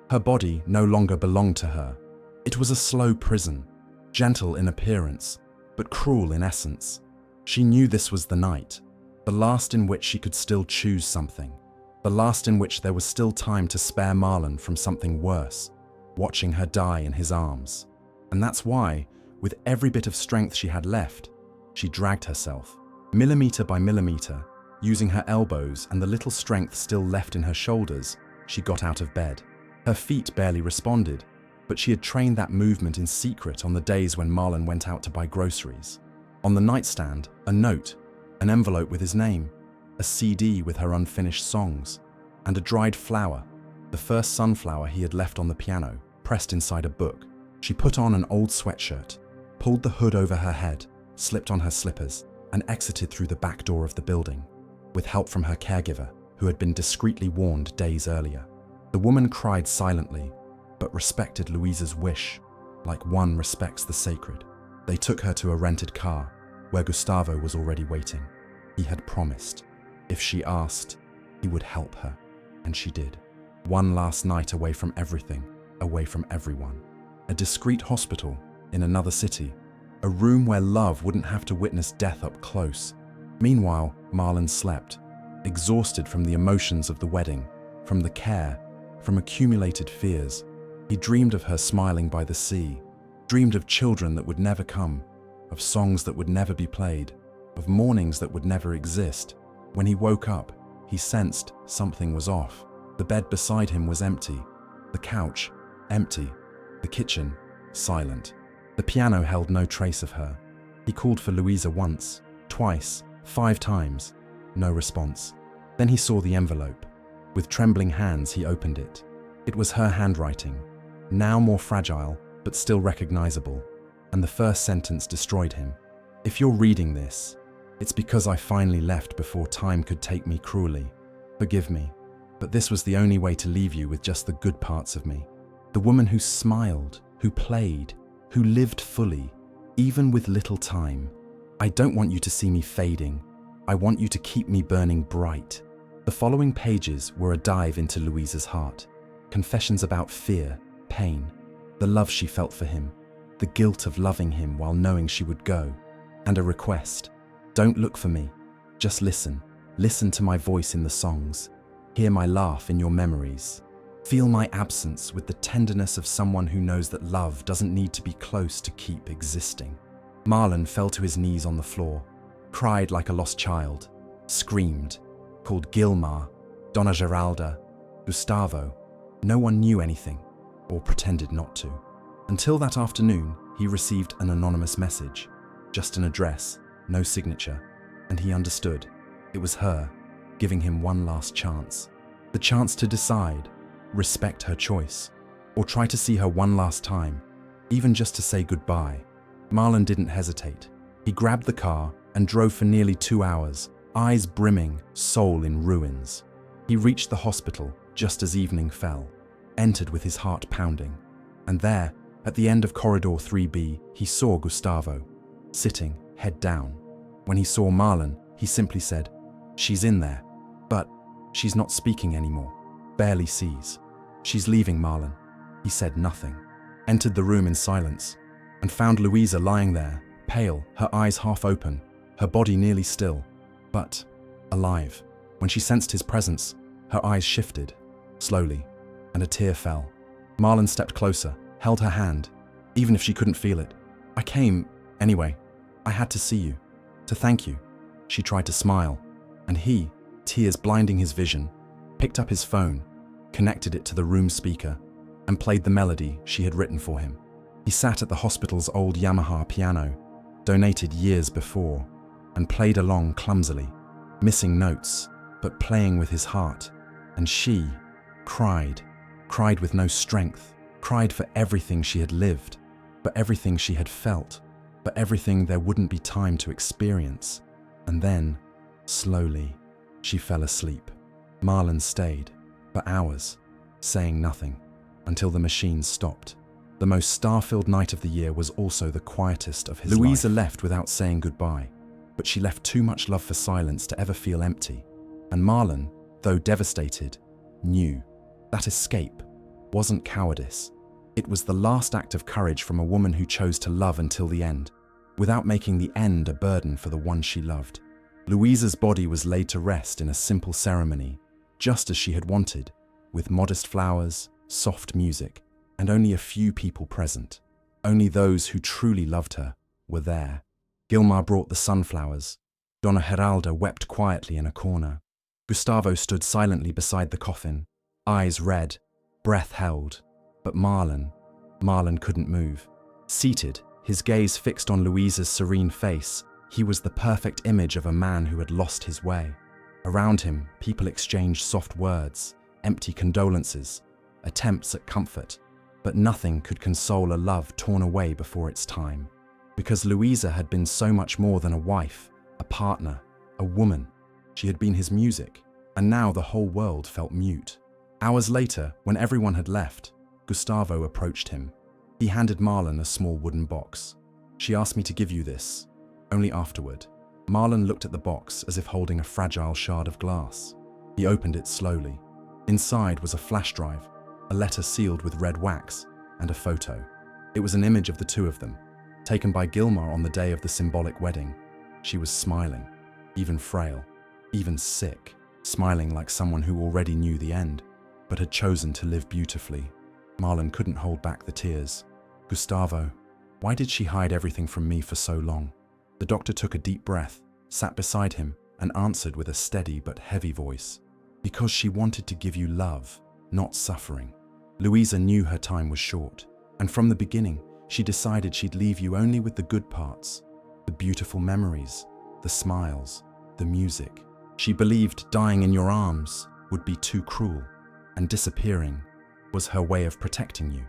Her body no longer belonged to her. It was a slow prison, gentle in appearance, but cruel in essence. She knew this was the night, the last in which she could still choose something, the last in which there was still time to spare Marlon from something worse, watching her die in his arms. And that's why, with every bit of strength she had left, she dragged herself, millimeter by millimeter, using her elbows and the little strength still left in her shoulders, she got out of bed. Her feet barely responded, but she had trained that movement in secret on the days when Marlon went out to buy groceries. On the nightstand, a note, an envelope with his name, a CD with her unfinished songs, and a dried flower, the first sunflower he had left on the piano, pressed inside a book. She put on an old sweatshirt, pulled the hood over her head, slipped on her slippers, and exited through the back door of the building, with help from her caregiver, who had been discreetly warned days earlier. The woman cried silently, but respected Luiza'S wish, like one respects the sacred. They took her to a rented car, where Gustavo was already waiting. He had promised. If she asked, he would help her, and she did. One last night away from everything, away from everyone. A discreet hospital in another city, a room where love wouldn't have to witness death up close. Meanwhile, Marlon slept, exhausted from the emotions of the wedding, from the care, from accumulated fears. He dreamed of her smiling by the sea, dreamed of children that would never come, of songs that would never be played, of mornings that would never exist. When he woke up, he sensed something was off. The bed beside him was empty, the couch empty, the kitchen silent. The piano held no trace of her. He called for Luiza once, twice, 5 times. No response. Then he saw the envelope. With trembling hands, he opened it. It was her handwriting, now more fragile, but still recognizable. And the first sentence destroyed him. If you're reading this, it's because I finally left before time could take me cruelly. Forgive me, but this was the only way to leave you with just the good parts of me. The woman who smiled, who played, who lived fully, even with little time. I don't want you to see me fading. I want you to keep me burning bright. The following pages were a dive into Luiza'S heart. Confessions about fear, pain, the love she felt for him, the guilt of loving him while knowing she would go, and a request. Don't look for me. Just listen. Listen to my voice in the songs. Hear my laugh in your memories. Feel my absence with the tenderness of someone who knows that love doesn't need to be close to keep existing. Marlon fell to his knees on the floor, cried like a lost child, screamed, called Gilmar, Donna Geralda, Gustavo. No one knew anything, or pretended not to. Until that afternoon, he received an anonymous message, just an address, no signature, and he understood. It was her, giving him one last chance. The chance to decide, respect her choice, or try to see her one last time, even just to say goodbye. Marlon didn't hesitate. He grabbed the car and drove for nearly 2 hours, eyes brimming, soul in ruins. He reached the hospital just as evening fell, entered with his heart pounding. And there, at the end of corridor 3B, he saw Gustavo, sitting, head down. When he saw Marlon, he simply said, "She's in there, but she's not speaking anymore, barely sees. She's leaving, Marlon." He said nothing, entered the room in silence, and found Luiza lying there, pale, her eyes half open, her body nearly still, but alive. When she sensed his presence, her eyes shifted, slowly, and a tear fell. Marlon stepped closer, held her hand, even if she couldn't feel it. "I came, anyway. I had to see you, to thank you." She tried to smile, and he, tears blinding his vision, picked up his phone, connected it to the room speaker, and played the melody she had written for him. He sat at the hospital's old Yamaha piano, donated years before, and played along clumsily, missing notes, but playing with his heart. And she cried with no strength, cried for everything she had lived, for everything she had felt, for everything there wouldn't be time to experience. And then, slowly, she fell asleep. Marlon stayed, for hours, saying nothing, until the machine stopped. The most star-filled night of the year was also the quietest of his life. Luiza left without saying goodbye, but she left too much love for silence to ever feel empty. And Marlon, though devastated, knew that escape wasn't cowardice. It was the last act of courage from a woman who chose to love until the end, without making the end a burden for the one she loved. Luiza'S body was laid to rest in a simple ceremony, just as she had wanted, with modest flowers, soft music, and only a few people present. Only those who truly loved her were there. Gilmar brought the sunflowers. Donna Geralda wept quietly in a corner. Gustavo stood silently beside the coffin, eyes red, breath held. But Marlon, Marlon couldn't move. Seated, his gaze fixed on Luiza'S serene face, he was the perfect image of a man who had lost his way. Around him, people exchanged soft words, empty condolences, attempts at comfort, but nothing could console a love torn away before its time. Because Luiz'a had been so much more than a wife, a partner, a woman. She had been his music, and now the whole world felt mute. Hours later, when everyone had left, Gustavo approached him. He handed Marlon a small wooden box. "She asked me to give you this. Only afterward." Marlon looked at the box as if holding a fragile shard of glass. He opened it slowly. Inside was a flash drive, a letter sealed with red wax, and a photo. It was an image of the two of them, taken by Gilmar on the day of the symbolic wedding. She was smiling, even frail, even sick, smiling like someone who already knew the end, but had chosen to live beautifully. Marlon couldn't hold back the tears. "Gustavo, why did she hide everything from me for so long?" The doctor took a deep breath, sat beside him, and answered with a steady but heavy voice. "Because she wanted to give you love, not suffering." Luiz'a knew her time was short, and from the beginning, she decided she'd leave you only with the good parts, the beautiful memories, the smiles, the music. She believed dying in your arms would be too cruel, and disappearing was her way of protecting you.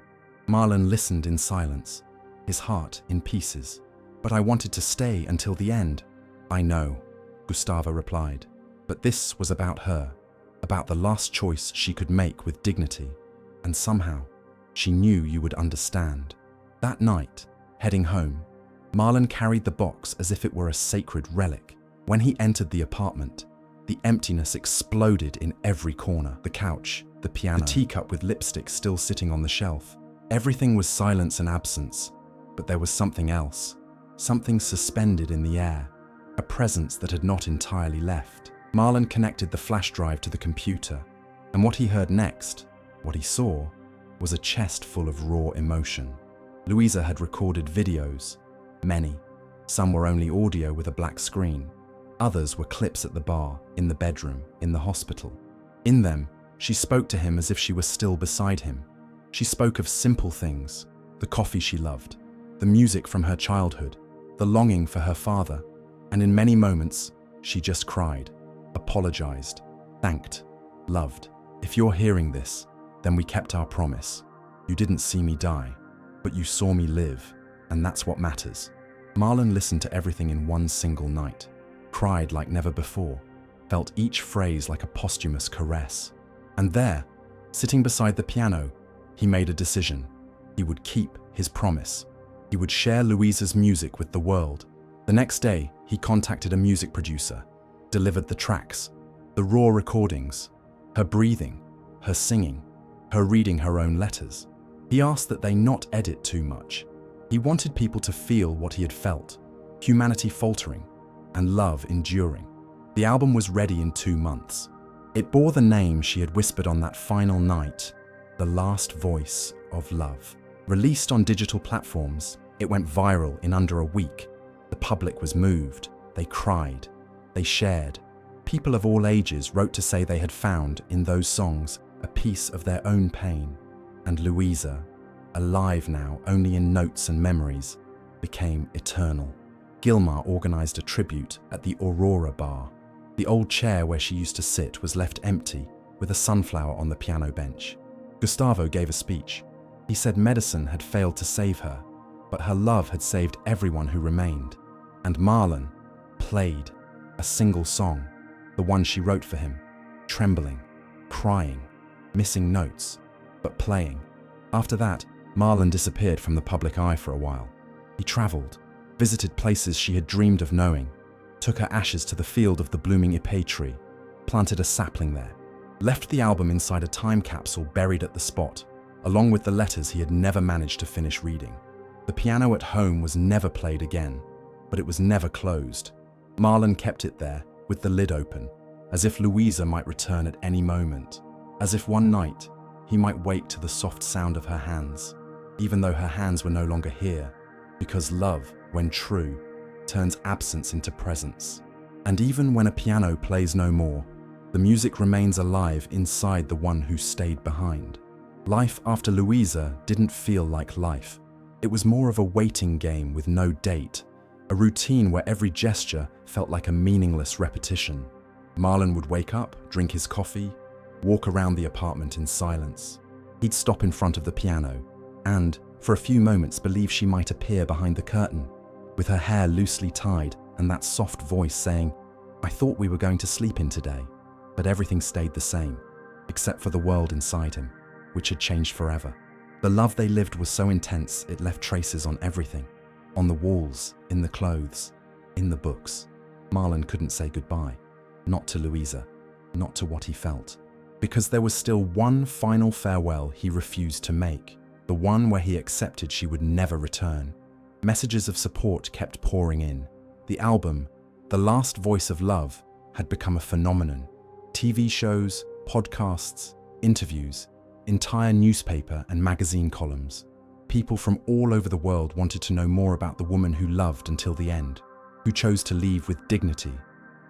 Marlon listened in silence, his heart in pieces. "But I wanted to stay until the end." "I know," Gustavo replied, "but this was about her, about the last choice she could make with dignity, and somehow she knew you would understand." That night, heading home, Marlon carried the box as if it were a sacred relic. When he entered the apartment, the emptiness exploded in every corner. The couch, the piano, the teacup with lipstick still sitting on the shelf. Everything was silence and absence, but there was something else. Something suspended in the air, a presence that had not entirely left. Marlon connected the flash drive to the computer, and what he heard next, what he saw, was a chest full of raw emotion. Luiz'a had recorded videos, many. Some were only audio with a black screen. Others were clips at the bar, in the bedroom, in the hospital. In them, she spoke to him as if she was still beside him. She spoke of simple things, the coffee she loved, the music from her childhood, the longing for her father, and in many moments, she just cried, apologized, thanked, loved. "If you're hearing this, then we kept our promise. You didn't see me die, but you saw me live, and that's what matters." Marlon listened to everything in one single night, cried like never before, felt each phrase like a posthumous caress. And there, sitting beside the piano, he made a decision. He would keep his promise. He would share Luiza'S music with the world. The next day, he contacted a music producer, delivered the tracks, the raw recordings, her breathing, her singing, her reading her own letters. He asked that they not edit too much. He wanted people to feel what he had felt, humanity faltering, and love enduring. The album was ready in 2 months. It bore the name she had whispered on that final night, "The Last Voice of Love." Released on digital platforms, it went viral in under a week. The public was moved, they cried, they shared. People of all ages wrote to say they had found, in those songs, a piece of their own pain. And Luiz'a, alive now only in notes and memories, became eternal. Gilmar organized a tribute at the Aurora bar. The old chair where she used to sit was left empty, with a sunflower on the piano bench. Gustavo gave a speech. He said medicine had failed to save her, but her love had saved everyone who remained. And Marlon played a single song, the one she wrote for him, trembling, crying, missing notes, but playing. After that, Marlon disappeared from the public eye for a while. He traveled, visited places she had dreamed of knowing, took her ashes to the field of the blooming ipé tree, planted a sapling there, left the album inside a time capsule buried at the spot, along with the letters he had never managed to finish reading. The piano at home was never played again, but it was never closed. Marlon kept it there, with the lid open, as if Luiz'a might return at any moment, as if one night he might wake to the soft sound of her hands, even though her hands were no longer here, because love, when true, turns absence into presence. And even when a piano plays no more, the music remains alive inside the one who stayed behind. Life after Luiza didn't feel like life. It was more of a waiting game with no date, a routine where every gesture felt like a meaningless repetition. Marlon would wake up, drink his coffee, walk around the apartment in silence. He'd stop in front of the piano and, for a few moments, believe she might appear behind the curtain, with her hair loosely tied and that soft voice saying, "I thought we were going to sleep in today." But everything stayed the same, except for the world inside him, which had changed forever. The love they lived was so intense it left traces on everything. On the walls, in the clothes, in the books. Marlon couldn't say goodbye. Not to Luiza, not to what he felt. Because there was still one final farewell he refused to make, the one where he accepted she would never return. Messages of support kept pouring in. The album, The Last Voice of Love, had become a phenomenon. TV shows, podcasts, interviews, entire newspaper and magazine columns. People from all over the world wanted to know more about the woman who loved until the end, who chose to leave with dignity,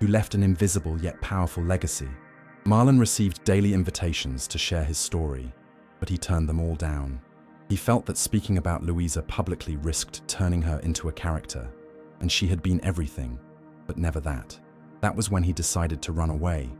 who left an invisible yet powerful legacy. Marlon received daily invitations to share his story, but he turned them all down. He felt that speaking about Luiza publicly risked turning her into a character, and she had been everything, but never that. That was when he decided to run away.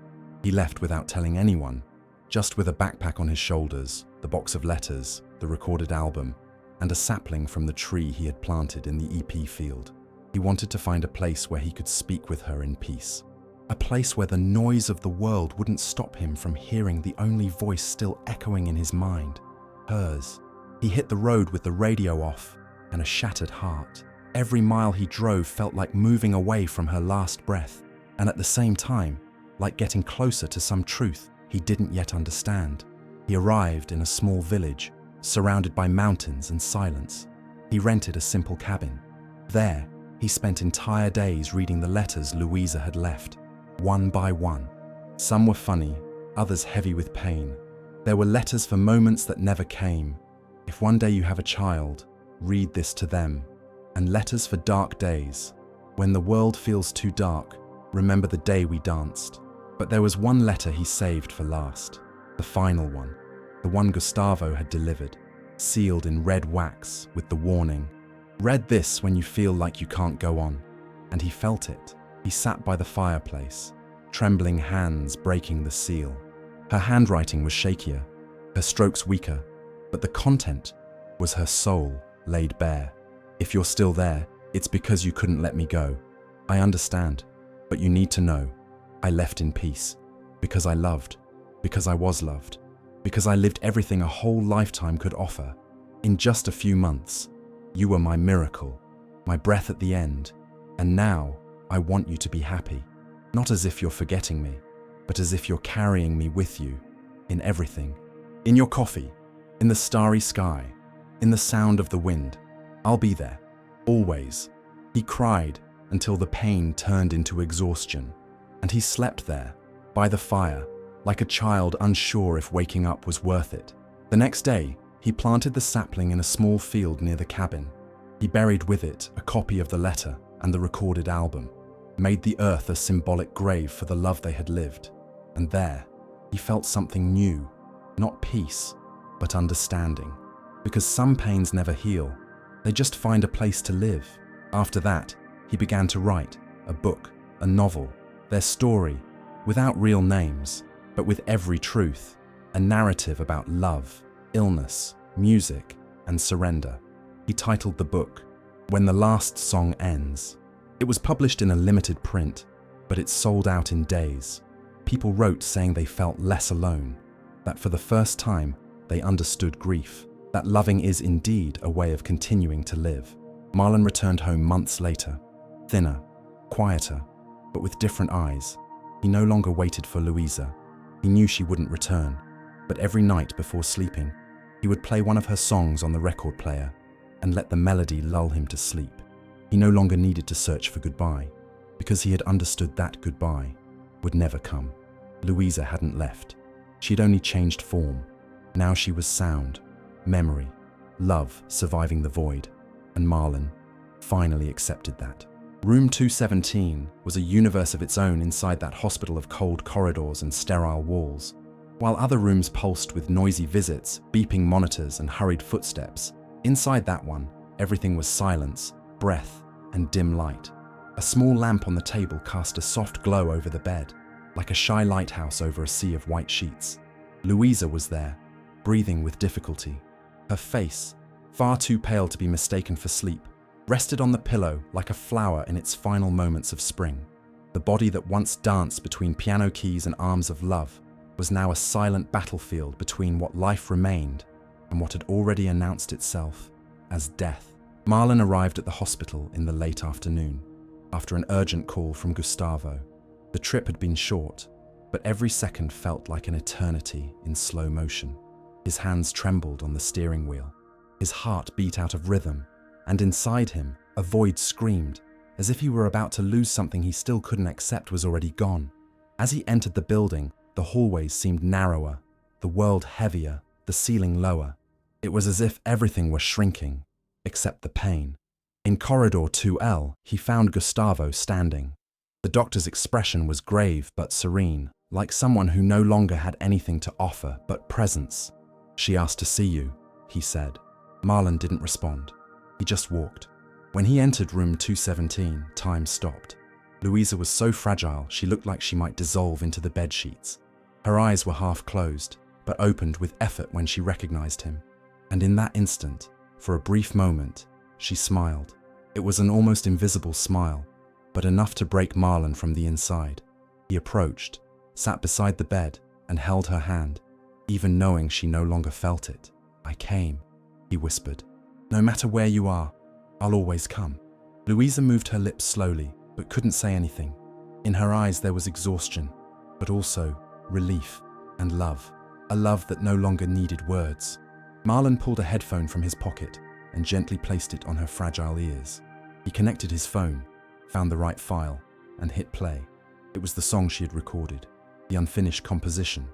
He left without telling anyone, just with a backpack on his shoulders, the box of letters, the recorded album, and a sapling from the tree he had planted in the EP field. He wanted to find a place where he could speak with her in peace. A place where the noise of the world wouldn't stop him from hearing the only voice still echoing in his mind, hers. He hit the road with the radio off and a shattered heart. Every mile he drove felt like moving away from her last breath, and at the same time, like getting closer to some truth he didn't yet understand. He arrived in a small village, surrounded by mountains and silence. He rented a simple cabin. There, he spent entire days reading the letters Luiza had left, one by one. Some were funny, others heavy with pain. There were letters for moments that never came. If one day you have a child, read this to them. And letters for dark days. When the world feels too dark, remember the day we danced. But there was one letter he saved for last, the final one, the one Gustavo had delivered, sealed in red wax with the warning, "Read this when you feel like you can't go on." And he felt it. He sat by the fireplace, trembling hands breaking the seal. Her handwriting was shakier, her strokes weaker, but the content was her soul laid bare. "If you're still there, it's because you couldn't let me go. I understand, but you need to know. I left in peace, because I loved, because I was loved, because I lived everything a whole lifetime could offer. In just a few months, you were my miracle, my breath at the end, and now I want you to be happy. Not as if you're forgetting me, but as if you're carrying me with you, in everything. In your coffee, in the starry sky, in the sound of the wind. I'll be there, always." He cried until the pain turned into exhaustion, and he slept there, by the fire, like a child unsure if waking up was worth it. The next day, he planted the sapling in a small field near the cabin. He buried with it a copy of the letter and the recorded album, made the earth a symbolic grave for the love they had lived. And there, he felt something new, not peace, but understanding. Because some pains never heal, they just find a place to live. After that, he began to write a book, a novel, their story, without real names, but with every truth, a narrative about love, illness, music, and surrender. He titled the book, When the Last Song Ends. It was published in a limited print, but it sold out in days. People wrote saying they felt less alone, that for the first time they understood grief, that loving is indeed a way of continuing to live. Marlon returned home months later, thinner, quieter, but with different eyes. He no longer waited for Luiza. He knew she wouldn't return, but every night before sleeping, he would play one of her songs on the record player and let the melody lull him to sleep. He no longer needed to search for goodbye, because he had understood that goodbye would never come. Luiza hadn't left. She'd only changed form. Now she was sound, memory, love surviving the void, and Marlon finally accepted that. Room 217 was a universe of its own inside that hospital of cold corridors and sterile walls. While other rooms pulsed with noisy visits, beeping monitors, and hurried footsteps, inside that one, everything was silence, breath, and dim light. A small lamp on the table cast a soft glow over the bed, like a shy lighthouse over a sea of white sheets. Luiza was there, breathing with difficulty. Her face, far too pale to be mistaken for sleep, rested on the pillow like a flower in its final moments of spring. The body that once danced between piano keys and arms of love was now a silent battlefield between what life remained and what had already announced itself as death. Marlon arrived at the hospital in the late afternoon, after an urgent call from Gustavo. The trip had been short, but every second felt like an eternity in slow motion. His hands trembled on the steering wheel. His heart beat out of rhythm, and inside him, a void screamed, as if he were about to lose something he still couldn't accept was already gone. As he entered the building, the hallways seemed narrower, the world heavier, the ceiling lower. It was as if everything were shrinking, except the pain. In corridor 2L, he found Gustavo standing. The doctor's expression was grave but serene, like someone who no longer had anything to offer but presence. "She asked to see you," he said. Marlon didn't respond. He just walked. When he entered room 217, time stopped. Luiza was so fragile she looked like she might dissolve into the bedsheets. Her eyes were half closed, but opened with effort when she recognized him. And in that instant, for a brief moment, she smiled. It was an almost invisible smile, but enough to break Marlon from the inside. He approached, sat beside the bed, and held her hand, even knowing she no longer felt it. "I came," he whispered. "No matter where you are, I'll always come." Luiza moved her lips slowly, but couldn't say anything. In her eyes there was exhaustion, but also relief and love, a love that no longer needed words. Marlon pulled a headphone from his pocket and gently placed it on her fragile ears. He connected his phone, found the right file, and hit play. It was the song she had recorded, the unfinished composition,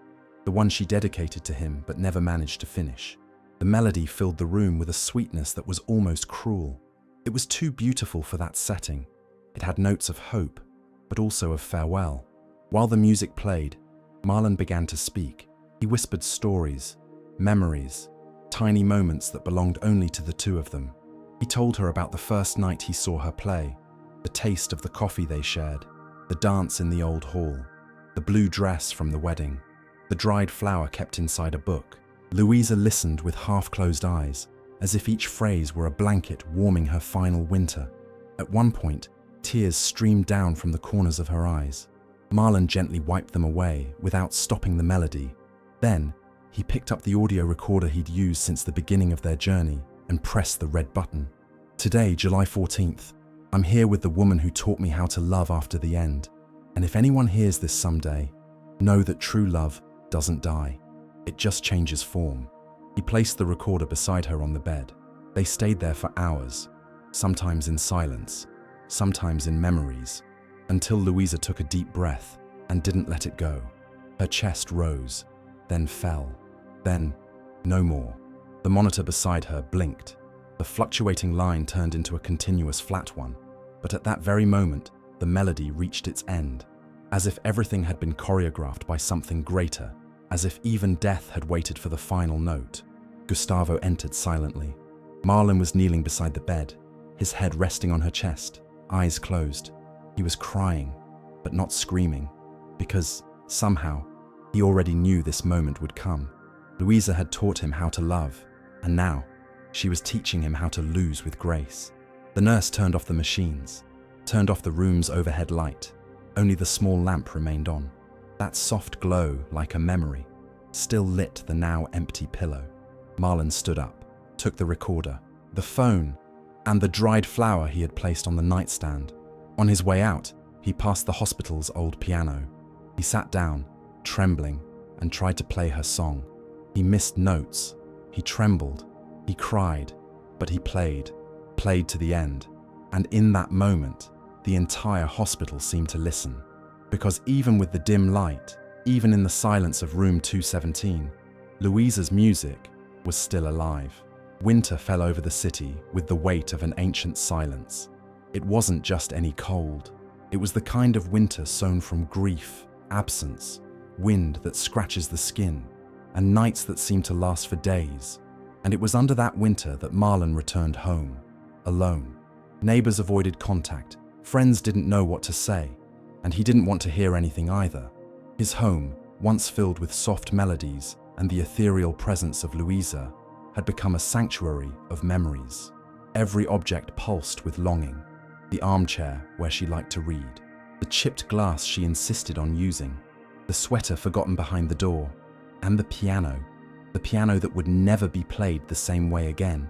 the one she dedicated to him but never managed to finish. The melody filled the room with a sweetness that was almost cruel. It was too beautiful for that setting. It had notes of hope, but also of farewell. While the music played, Marlon began to speak. He whispered stories, memories, tiny moments that belonged only to the two of them. He told her about the first night he saw her play, the taste of the coffee they shared, the dance in the old hall, the blue dress from the wedding, the dried flower kept inside a book. Luiza listened with half-closed eyes, as if each phrase were a blanket warming her final winter. At one point, tears streamed down from the corners of her eyes. Marlon gently wiped them away without stopping the melody. Then, he picked up the audio recorder he'd used since the beginning of their journey and pressed the red button. "Today, July 14th, I'm here with the woman who taught me how to love after the end. And if anyone hears this someday, know that true love doesn't die. It just changes form." He placed the recorder beside her on the bed. They stayed there for hours, sometimes in silence, sometimes in memories, until Luiza took a deep breath and didn't let it go. Her chest rose, then fell, then no more. The monitor beside her blinked. The fluctuating line turned into a continuous flat one, but at that very moment, the melody reached its end, as if everything had been choreographed by something greater, as if even death had waited for the final note. Gustavo entered silently. Marlon was kneeling beside the bed, his head resting on her chest, eyes closed. He was crying, but not screaming, because, somehow, he already knew this moment would come. Luiza had taught him how to love, and now, she was teaching him how to lose with grace. The nurse turned off the machines, turned off the room's overhead light. Only the small lamp remained on. That soft glow, like a memory, still lit the now empty pillow. Marlon stood up, took the recorder, the phone, and the dried flower he had placed on the nightstand. On his way out, he passed the hospital's old piano. He sat down, trembling, and tried to play her song. He missed notes. He trembled. He cried, but he played to the end. And in that moment, the entire hospital seemed to listen. Because even with the dim light, even in the silence of room 217, Luiza'S music was still alive. Winter fell over the city with the weight of an ancient silence. It wasn't just any cold. It was the kind of winter sown from grief, absence, wind that scratches the skin, and nights that seem to last for days. And it was under that winter that Marlon returned home, alone. Neighbors avoided contact, friends didn't know what to say, and he didn't want to hear anything either. His home, once filled with soft melodies and the ethereal presence of Luiza, had become a sanctuary of memories. Every object pulsed with longing: the armchair where she liked to read, the chipped glass she insisted on using, the sweater forgotten behind the door, and the piano that would never be played the same way again.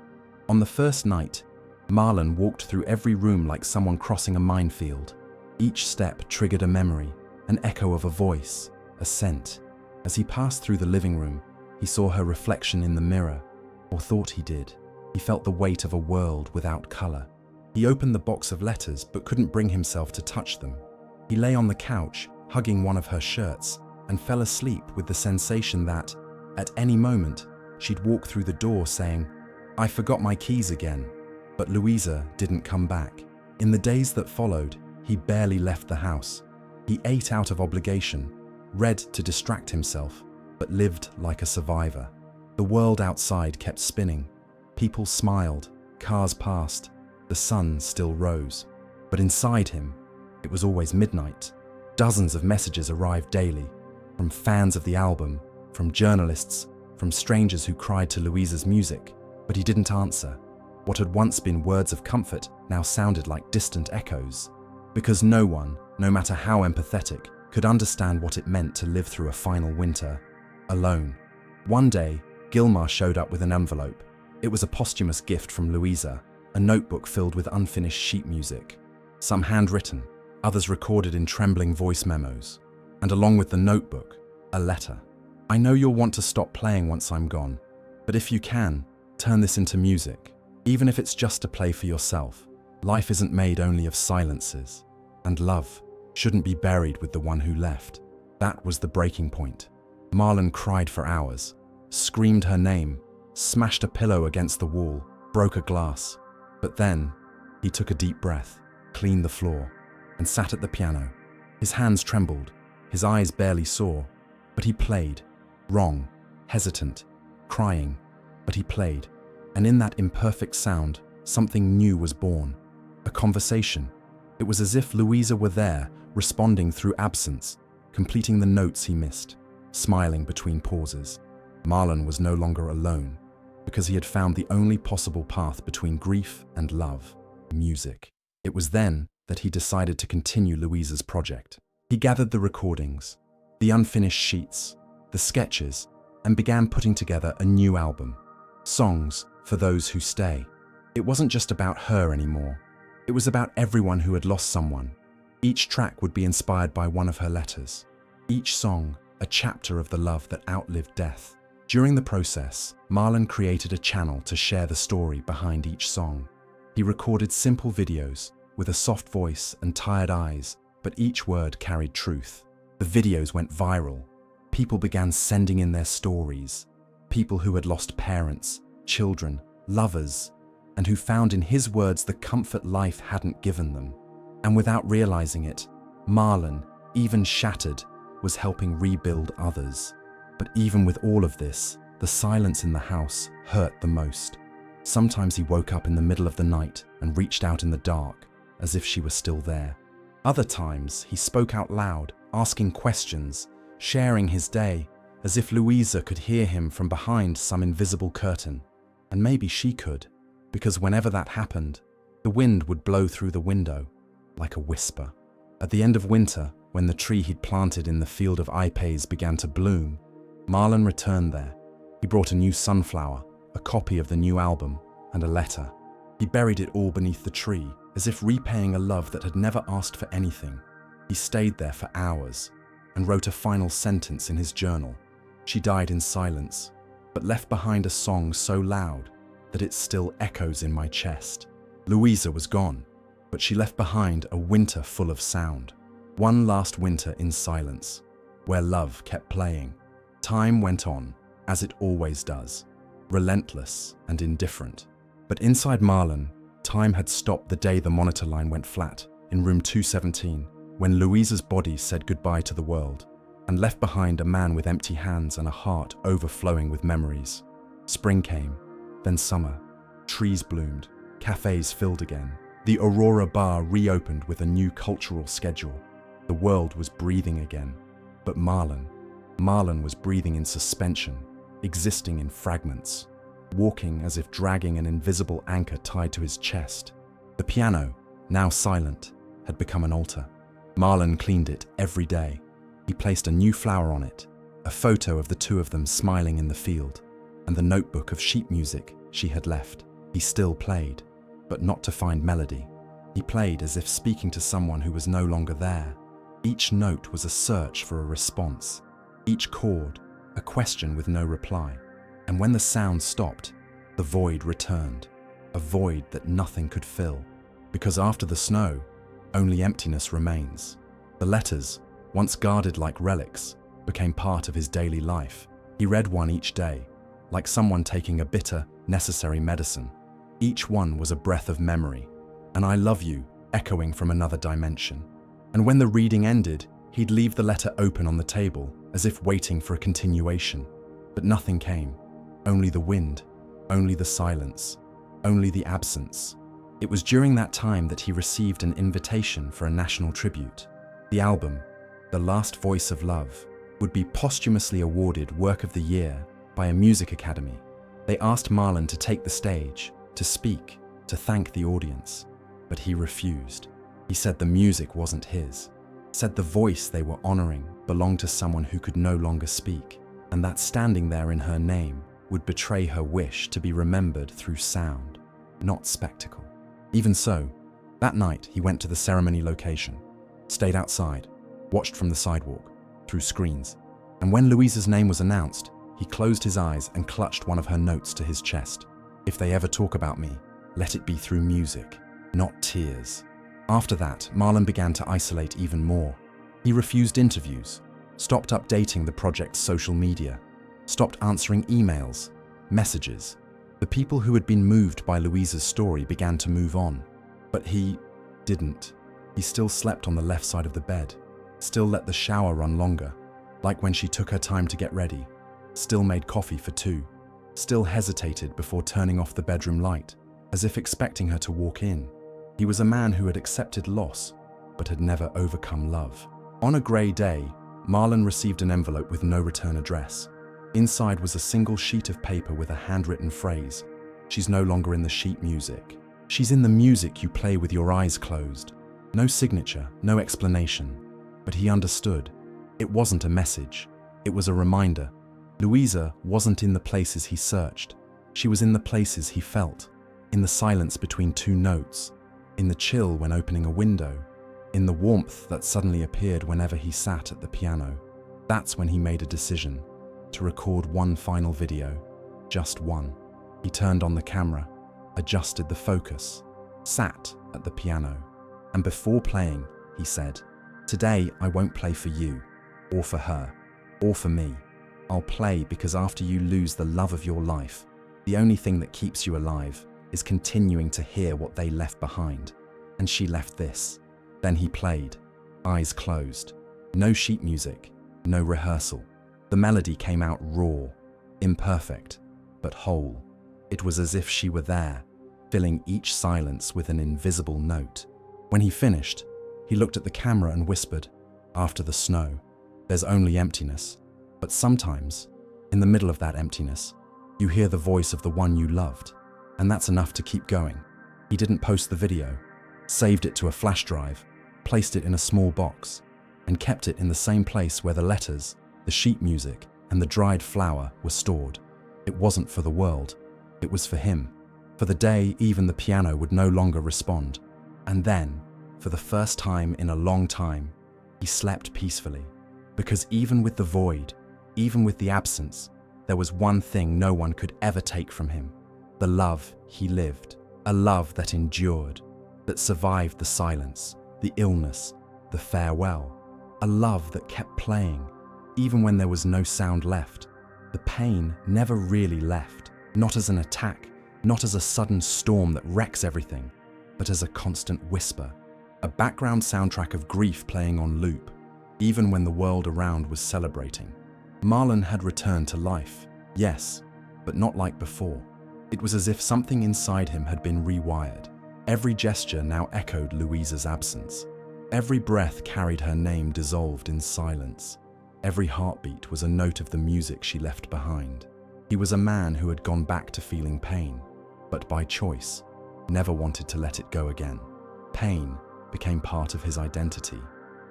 On the first night, Marlon walked through every room like someone crossing a minefield. Each step triggered a memory, an echo of a voice, a scent. As he passed through the living room, he saw her reflection in the mirror, or thought he did. He felt the weight of a world without color. He opened the box of letters but couldn't bring himself to touch them. He lay on the couch, hugging one of her shirts, and fell asleep with the sensation that, at any moment, she'd walk through the door saying, "I forgot my keys again." But Luiza didn't come back. In the days that followed, he barely left the house. He ate out of obligation, read to distract himself, but lived like a survivor. The world outside kept spinning. People smiled, cars passed, the sun still rose. But inside him, it was always midnight. Dozens of messages arrived daily, from fans of the album, from journalists, from strangers who cried to Luiza'S music, but he didn't answer. What had once been words of comfort now sounded like distant echoes, because no one, no matter how empathetic, could understand what it meant to live through a final winter alone. One day, Gilmar showed up with an envelope. It was a posthumous gift from Luiza, a notebook filled with unfinished sheet music, some handwritten, others recorded in trembling voice memos, and along with the notebook, a letter. "I know you'll want to stop playing once I'm gone, but if you can, turn this into music. Even if it's just to play for yourself. Life isn't made only of silences, and love shouldn't be buried with the one who left." That was the breaking point. Marlon cried for hours, screamed her name, smashed a pillow against the wall, broke a glass. But then, he took a deep breath, cleaned the floor, and sat at the piano. His hands trembled, his eyes barely saw, but he played. Wrong, hesitant, crying, but he played. And in that imperfect sound, something new was born. A conversation. It was as if Luiza were there, responding through absence, completing the notes he missed, smiling between pauses. Marlon was no longer alone, because he had found the only possible path between grief and love: music. It was then that he decided to continue Luiza'S project. He gathered the recordings, the unfinished sheets, the sketches, and began putting together a new album. Songs for those who stay. It wasn't just about her anymore. It was about everyone who had lost someone. Each track would be inspired by one of her letters. Each song, a chapter of the love that outlived death. During the process, Marlon created a channel to share the story behind each song. He recorded simple videos with a soft voice and tired eyes, but each word carried truth. The videos went viral. People began sending in their stories. People who had lost parents, children, lovers, and who found in his words the comfort life hadn't given them. And without realizing it, Marlon, even shattered, was helping rebuild others. But even with all of this, the silence in the house hurt the most. Sometimes he woke up in the middle of the night and reached out in the dark, as if she was still there. Other times, he spoke out loud, asking questions, sharing his day, as if Luiza could hear him from behind some invisible curtain. And maybe she could, because whenever that happened, the wind would blow through the window, like a whisper. At the end of winter, when the tree he'd planted in the field of ipays began to bloom, Marlon returned there. He brought a new sunflower, a copy of the new album, and a letter. He buried it all beneath the tree, as if repaying a love that had never asked for anything. He stayed there for hours, and wrote a final sentence in his journal. She died in silence, but left behind a song so loud that it still echoes in my chest. Luiza was gone, but she left behind a winter full of sound. One last winter in silence, where love kept playing. Time went on, as it always does, relentless and indifferent. But inside Marlon, time had stopped the day the monitor line went flat in room 217, when Luiza's body said goodbye to the world. and left behind a man with empty hands and a heart overflowing with memories. Spring came, then summer. Trees bloomed, cafes filled again. The Aurora Bar reopened with a new cultural schedule. The world was breathing again. But Marlon was breathing in suspension, existing in fragments, walking as if dragging an invisible anchor tied to his chest. The piano, now silent, had become an altar. Marlon cleaned it every day. He placed a new flower on it, a photo of the two of them smiling in the field, and the notebook of sheet music she had left. He still played, but not to find melody. He played as if speaking to someone who was no longer there. Each note was a search for a response. Each chord, a question with no reply. And when the sound stopped, the void returned. A void that nothing could fill. Because after the snow, only emptiness remains. The letters, once guarded like relics, became part of his daily life. He read one each day, like someone taking a bitter, necessary medicine. Each one was a breath of memory, an "I love you" echoing from another dimension. And when the reading ended, he'd leave the letter open on the table, as if waiting for a continuation. But nothing came. Only the wind, only the silence, only the absence. It was during that time that he received an invitation for a national tribute. The album, The Last Voice of Love, would be posthumously awarded Work of the Year by a music academy. They asked Marlon to take the stage, to speak, to thank the audience. But he refused. He said the music wasn't his. Said the voice they were honoring belonged to someone who could no longer speak, and that standing there in her name would betray her wish to be remembered through sound, not spectacle. Even so, that night he went to the ceremony location, stayed outside, watched from the sidewalk, through screens, and when Luiza'S name was announced, he closed his eyes and clutched one of her notes to his chest. If they ever talk about me, let it be through music, not tears. After that, Marlon began to isolate even more. He refused interviews, stopped updating the project's social media, stopped answering emails, messages. The people who had been moved by Luiza'S story began to move on, but he didn't. He still slept on the left side of the bed, still let the shower run longer, like when she took her time to get ready, still made coffee for two, still hesitated before turning off the bedroom light, as if expecting her to walk in. He was a man who had accepted loss, but had never overcome love. On a grey day, Marlon received an envelope with no return address. Inside was a single sheet of paper with a handwritten phrase. She's no longer in the sheet music. She's in the music you play with your eyes closed. No signature, no explanation. But he understood. It wasn't a message. It was a reminder. Luiza wasn't in the places he searched. She was in the places he felt. In the silence between two notes. In the chill when opening a window. In the warmth that suddenly appeared whenever he sat at the piano. That's when he made a decision. To record one final video. Just one. He turned on the camera, adjusted the focus, sat at the piano. And before playing, he said, "Today I won't play for you, or for her, or for me. I'll play because after you lose the love of your life, the only thing that keeps you alive is continuing to hear what they left behind. And she left this." Then he played, eyes closed. No sheet music, no rehearsal. The melody came out raw, imperfect, but whole. It was as if she were there, filling each silence with an invisible note. When he finished, he looked at the camera and whispered, "After the snow, there's only emptiness. But sometimes, in the middle of that emptiness, you hear the voice of the one you loved, and that's enough to keep going." He didn't post the video, saved it to a flash drive, placed it in a small box, and kept it in the same place where the letters, the sheet music, and the dried flower were stored. It wasn't for the world. It was for him. For the day even the piano would no longer respond. And then, for the first time in a long time, he slept peacefully. Because even with the void, even with the absence, there was one thing no one could ever take from him. The love he lived. A love that endured, that survived the silence, the illness, the farewell. A love that kept playing, even when there was no sound left. The pain never really left, not as an attack, not as a sudden storm that wrecks everything, but as a constant whisper, a background soundtrack of grief playing on loop. even when the world around was celebrating. Marlon had returned to life, yes, but not like before. It was as if something inside him had been rewired. Every gesture now echoed Luiza'S absence. Every breath carried her name dissolved in silence. Every heartbeat was a note of the music she left behind. He was a man who had gone back to feeling pain, but by choice, never wanted to let it go again. Pain became part of his identity.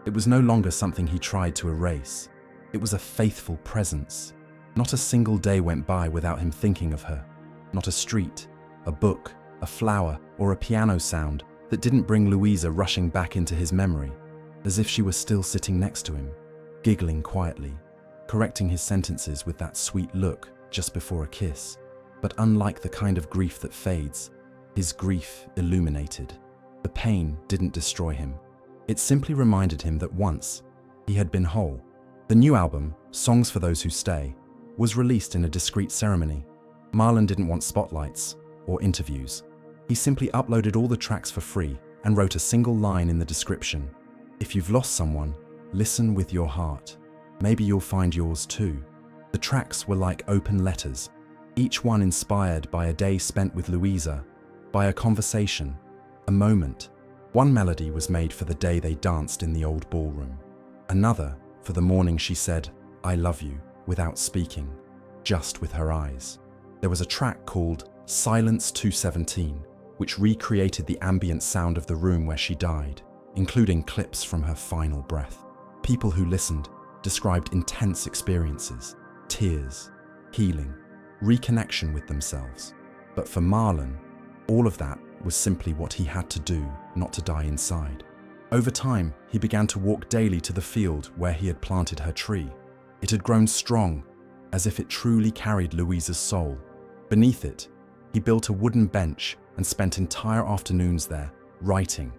It was no longer something he tried to erase. It was a faithful presence. Not a single day went by without him thinking of her. Not a street, a book, a flower, or a piano sound that didn't bring Luiza rushing back into his memory, as if she were still sitting next to him, giggling quietly, correcting his sentences with that sweet look just before a kiss. But unlike the kind of grief that fades, his grief illuminated. The pain didn't destroy him. It simply reminded him that once he had been whole. The new album, Songs for Those Who Stay, was released in a discreet ceremony. Marlon didn't want spotlights or interviews. He simply uploaded all the tracks for free and wrote a single line in the description. If you've lost someone, listen with your heart. Maybe you'll find yours too. The tracks were like open letters, each one inspired by a day spent with Luiza, by a conversation, a moment. One melody was made for the day they danced in the old ballroom. Another for the morning she said, "I love you," without speaking, just with her eyes. There was a track called Silence 217, which recreated the ambient sound of the room where she died, including clips from her final breath. People who listened described intense experiences, tears, healing, reconnection with themselves. But for Marlon, all of that was simply what he had to do not to die inside. Over time, he began to walk daily to the field where he had planted her tree. It had grown strong, as if it truly carried Luiza'S soul. Beneath it, he built a wooden bench and spent entire afternoons there, writing.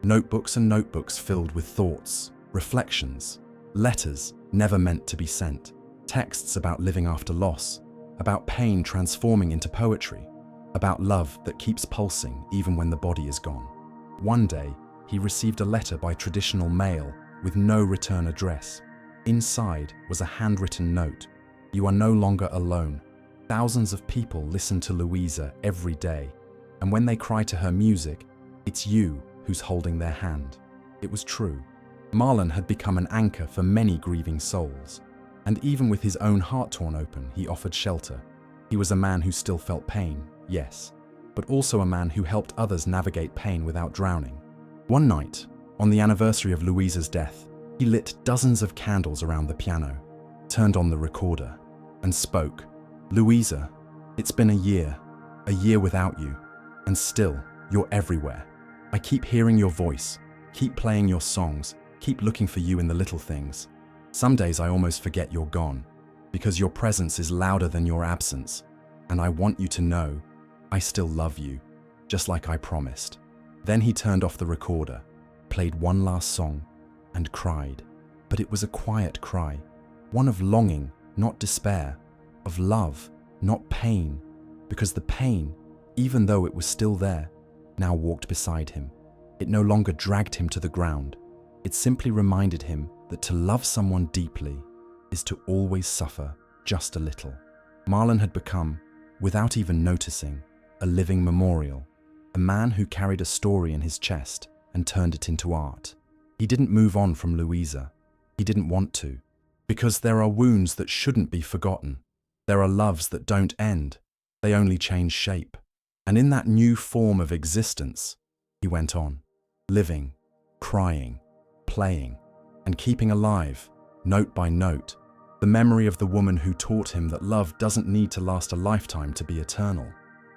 Notebooks and notebooks filled with thoughts, reflections, letters never meant to be sent, texts about living after loss, about pain transforming into poetry, about love that keeps pulsing even when the body is gone. One day, he received a letter by traditional mail with no return address. Inside was a handwritten note. "You are no longer alone. Thousands of people listen to Luiza every day, and when they cry to her music, it's you who's holding their hand." It was true. Marlon had become an anchor for many grieving souls, and even with his own heart torn open, he offered shelter. He was a man who still felt pain, yes, but also a man who helped others navigate pain without drowning. One night, on the anniversary of Luiza'S death, he lit dozens of candles around the piano, turned on the recorder, and spoke. "Luiza, it's been a year without you, and still, you're everywhere. I keep hearing your voice, keep playing your songs, keep looking for you in the little things. Some days I almost forget you're gone, because your presence is louder than your absence, and I want you to know I still love you, just like I promised." Then he turned off the recorder, played one last song, and cried. But it was a quiet cry, one of longing, not despair, of love, not pain, because the pain, even though it was still there, now walked beside him. It no longer dragged him to the ground. It simply reminded him that to love someone deeply is to always suffer just a little. Marlon had become, without even noticing, a living memorial, a man who carried a story in his chest and turned it into art. He didn't move on from Luiza. He didn't want to, because there are wounds that shouldn't be forgotten. There are loves that don't end, they only change shape. And in that new form of existence, he went on, living, crying, playing, and keeping alive, note by note, the memory of the woman who taught him that love doesn't need to last a lifetime to be eternal.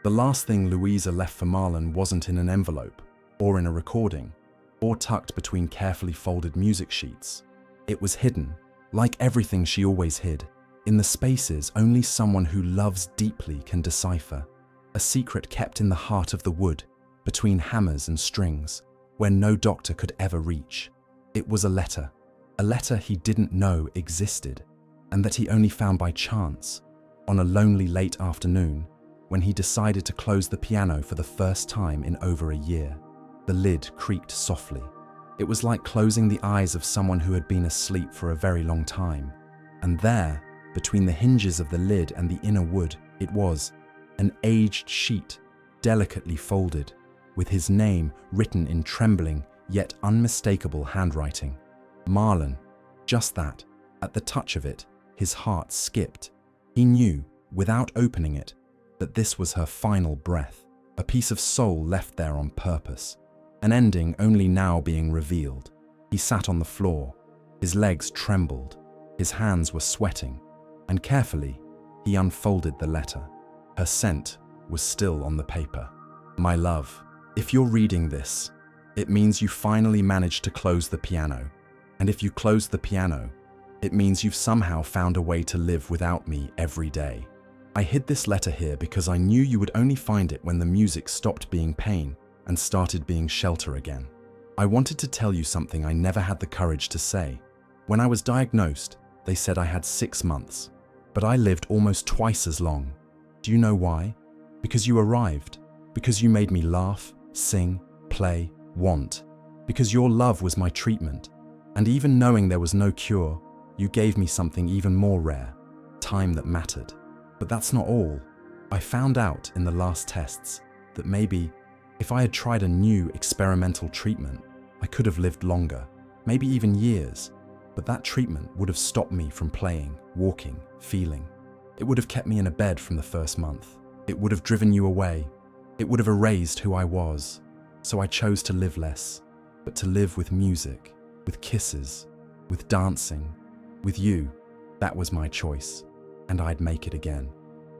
The last thing Luiza left for Marlon wasn't in an envelope, or in a recording, or tucked between carefully folded music sheets. It was hidden, like everything she always hid, in the spaces only someone who loves deeply can decipher. A secret kept in the heart of the wood, between hammers and strings, where no doctor could ever reach. It was a letter he didn't know existed, and that he only found by chance, on a lonely late afternoon, when he decided to close the piano for the first time in over a year. The lid creaked softly, It was like closing the eyes of someone who had been asleep for a very long time. And there, between the hinges of the lid and the inner wood, it was an aged sheet, delicately folded, with his name written in trembling yet unmistakable handwriting. Marlon. Just that. At the touch of it, his heart skipped. He knew, without opening it, that this was her final breath, a piece of soul left there on purpose, an ending only now being revealed. He sat on the floor. His legs trembled. His hands were sweating, and carefully, he unfolded the letter. Her scent was still on the paper. My love, if you're reading this, it means you finally managed to close the piano. And if you closed the piano, it means you've somehow found a way to live without me every day. I hid this letter here because I knew you would only find it when the music stopped being pain and started being shelter again. I wanted to tell you something I never had the courage to say. When I was diagnosed, they said I had 6 months, but I lived almost twice as long. Do you know why? Because you arrived, because you made me laugh, sing, play, want, because your love was my treatment. And even knowing there was no cure, you gave me something even more rare, time that mattered. But that's not all. I found out in the last tests that maybe if I had tried a new experimental treatment, I could have lived longer, maybe even years. But that treatment would have stopped me from playing, walking, feeling. It would have kept me in a bed from the first month. It would have driven you away. It would have erased who I was. So I chose to live less, but to live with music, with kisses, with dancing, with you. That was my choice, and I'd make it again.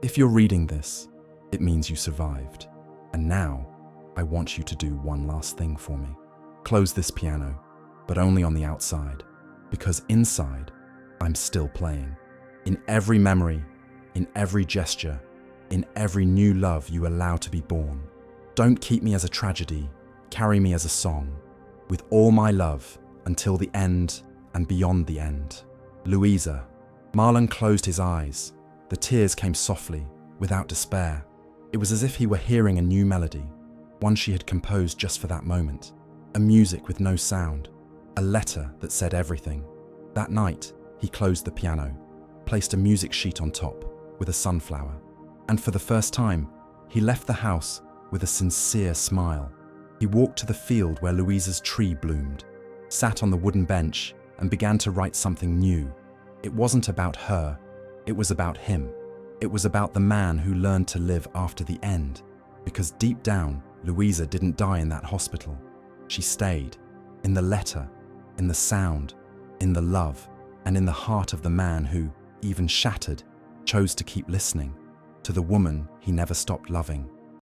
If you're reading this, it means you survived. And now, I want you to do one last thing for me. Close this piano, but only on the outside, because inside, I'm still playing. In every memory, in every gesture, in every new love you allow to be born. Don't keep me as a tragedy, carry me as a song, with all my love, until the end and beyond the end. Luiza. Marlon closed his eyes. The tears came softly, without despair. It was as if he were hearing a new melody, one she had composed just for that moment. A music with no sound, a letter that said everything. That night, he closed the piano, placed a music sheet on top, with a sunflower. And for the first time, he left the house with a sincere smile. He walked to the field where Luiza'S tree bloomed, sat on the wooden bench, and began to write something new. It wasn't about her, it was about him. It was about the man who learned to live after the end. Because deep down, Luiza didn't die in that hospital. She stayed, in the letter, in the sound, in the love, and in the heart of the man who, even shattered, chose to keep listening, to the woman he never stopped loving.